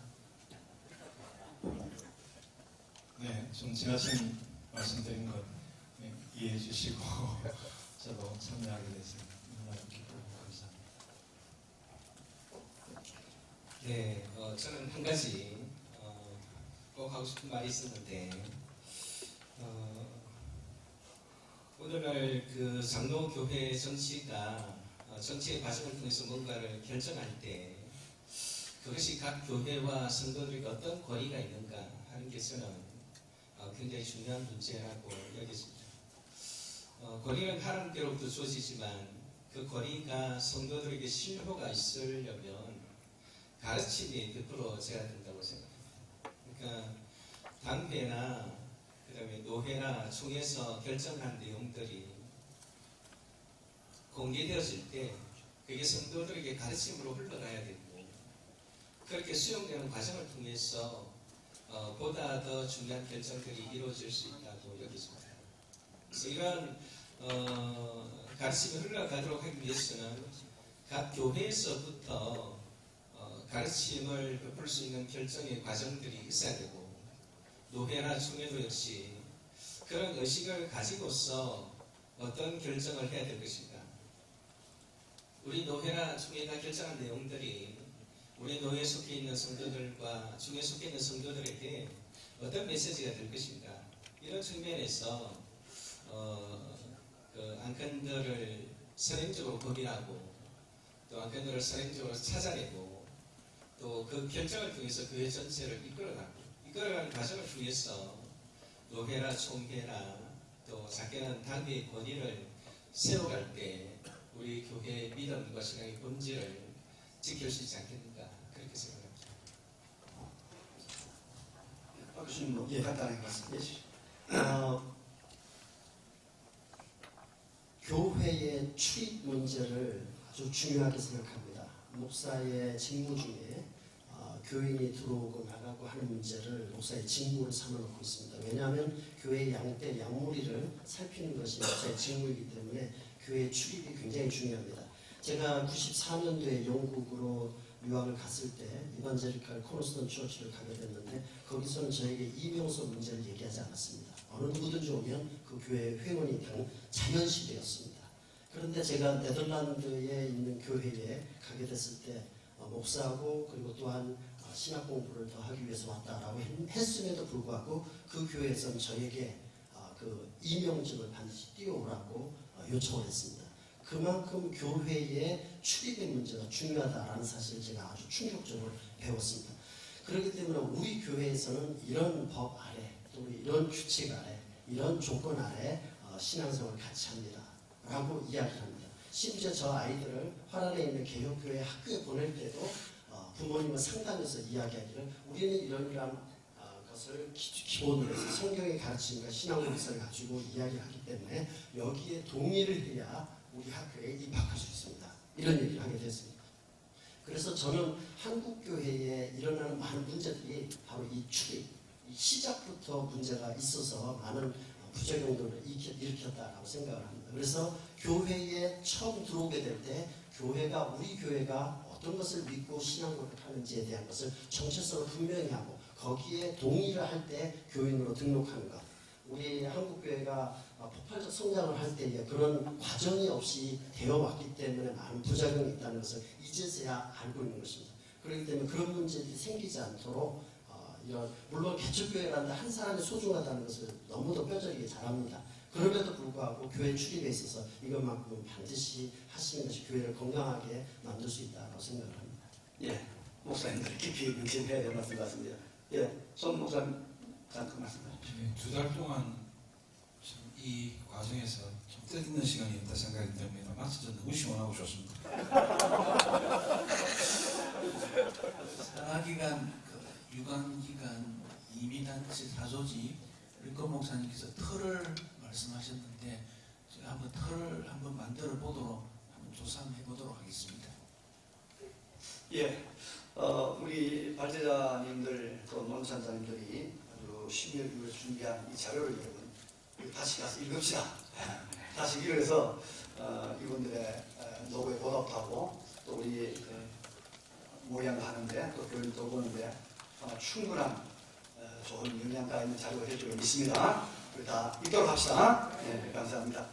네, 좀 지나친 말씀드린 것 이해해 주시고 저도 참여하게 돼서 너무나 기쁘고 감사합니다. 네, 저는 한 가지 꼭 하고 싶은 말이 있었는데 오늘날 그 장로교회 정치가 정치의 과정을 통해서 뭔가를 결정할 때 그것이 각 교회와 성도들에게 어떤 권위가 있는가 하는 게 저는 굉장히 중요한 문제라고 여겼습니다. 권위는 하나님께로부터 주어지지만 그 권위가 성도들에게 실효가 있으려면 가르침이 100% 제가 된다고 생각합니다. 그러니까 당회나 그다음에 노회나 총회에서 결정한 내용들이 공개되어질 때 그게 성도들에게 가르침으로 흘러가야 되고 그렇게 수용되는 과정을 통해서 보다 더 중요한 결정들이 이루어질 수 있다고 여기십니다. 그래서 이런 가르침이 흘러가도록 하기 위해서는 각 교회에서부터 가르침을 베풀 수 있는 결정의 과정들이 있어야 되고 노회나 총회도 역시 그런 의식을 가지고서 어떤 결정을 해야 될 것인가. 우리 노회나 총회가 결정한 내용들이 우리 노회에 속해 있는 성도들과 중에 속해 있는 성도들에게 어떤 메시지가 될 것인가. 이런 측면에서 그 안건들을 선행적으로 고민하고 또 안건들을 선행적으로 찾아내고 또 그 결정을 통해서 교회 전체를 이끌어가는 과정을 통해서 노회나 총회나 또 작게는 당회의 권위를 세워갈 때 우리 교회의 믿음과 신앙의 본질을 지킬 수 있지 않겠는가 그렇게 생각합니다. 박 교수님 간단하게 말씀해 주시죠. 교회의 출입 문제를 아주 중요하게 생각합니다. 목사의 직무 중에 교인이 들어오고 나가고 하는 문제를 목사의 직무로 삼아놓고 있습니다. 왜냐하면 교회의 양떼, 양무리를 살피는 것이 목사의 직무이기 때문에 교회의 출입이 굉장히 중요합니다. 제가 94년도에 영국으로 유학을 갔을 때 이반제리칼 코너스톤 처치를 가게 됐는데 거기서는 저에게 이명소 문제를 얘기하지 않았습니다. 어느 누구든지 오면 그 교회 회원이 자연시되었습니다. 그런데 제가 네덜란드에 있는 교회에 가게 됐을 때 목사하고 그리고 또한 신학 공부를 더 하기 위해서 왔다라고 했음에도 불구하고 그 교회에서는 저에게 그 이명증을 반드시 띄워오라고 요청을 했습니다. 그만큼 교회의 출입의 문제가 중요하다라는 사실을 제가 아주 충격적으로 배웠습니다. 그렇기 때문에 우리 교회에서는 이런 법 아래 또 이런 규칙 아래 이런 조건 아래 신앙생활을 같이 합니다 라고 이야기를 합니다. 심지어 저 아이들을 화란에 있는 개혁교회 학교에 보낼 때도 부모님은 상담에서 이야기하기를 우리는 이런 것을 기본으로 해서 성경의 가르침과 신앙고리서를 가지고 이야기하기 때문에 여기에 동의를 해야 우리 학교에 입학할 수 있습니다. 이런 얘기를 하게 됐습니다. 그래서 저는 한국교회에 일어나는 많은 문제들이 바로 이 출입, 이 시작부터 문제가 있어서 많은 부작용들을 일으켰다라고 생각을 합니다. 그래서 교회에 처음 들어오게 될 때 교회가 우리 교회가 어떤 것을 믿고 신앙고를 하는지에 대한 것을 정체성을 분명히 하고 거기에 동의를 할 때 교인으로 등록하는 것. 우리 한국교회가 폭발적 성장을 할 때에 그런 과정이 없이 되어 왔기 때문에 많은 부작용이 있다는 것을 이제서야 알고 있는 것입니다. 그렇기 때문에 그런 문제들이 생기지 않도록 물론 개척교회라는 한 사람이 소중하다는 것을 너무도 뼈저리게 잘 압니다. 그럼에도 불구하고 교회 출입에 있어서 이것만큼은 반드시 하시는 것이 교회를 건강하게 만들 수 있다고 생각을 합니다. 예, 목사님들 깊이 명심해야 될 말씀 같습니다. 예, 손 목사님 잠깐 말씀해 주십시오. 2달 동안 이 과정에서 좀 뜻있는 시간이었다 생각이 듭니다. 마치 저는 너무 시원하고 좋습니다. 산하기간, 유관기간, 이민한치 사조지 일권 목사님께서 틀을 말씀하셨는데 제가 한번 틀을 한번 만들어 보도록 한번 조사해 보도록 하겠습니다. 예, 우리 발제자님들 또 논산자님들이 아주 심혈을 준비한 이 자료를 여러분 다시 가서 읽읍시다. 다시 읽어서 이분들의 노고에 보답하고 또 우리 모양을 하는데 또 교육을 보는데 충분한 좋은 영양가 있는 자료가 될 줄 믿습니다. 우리 다 읽도록 합시다. 네, 감사합니다.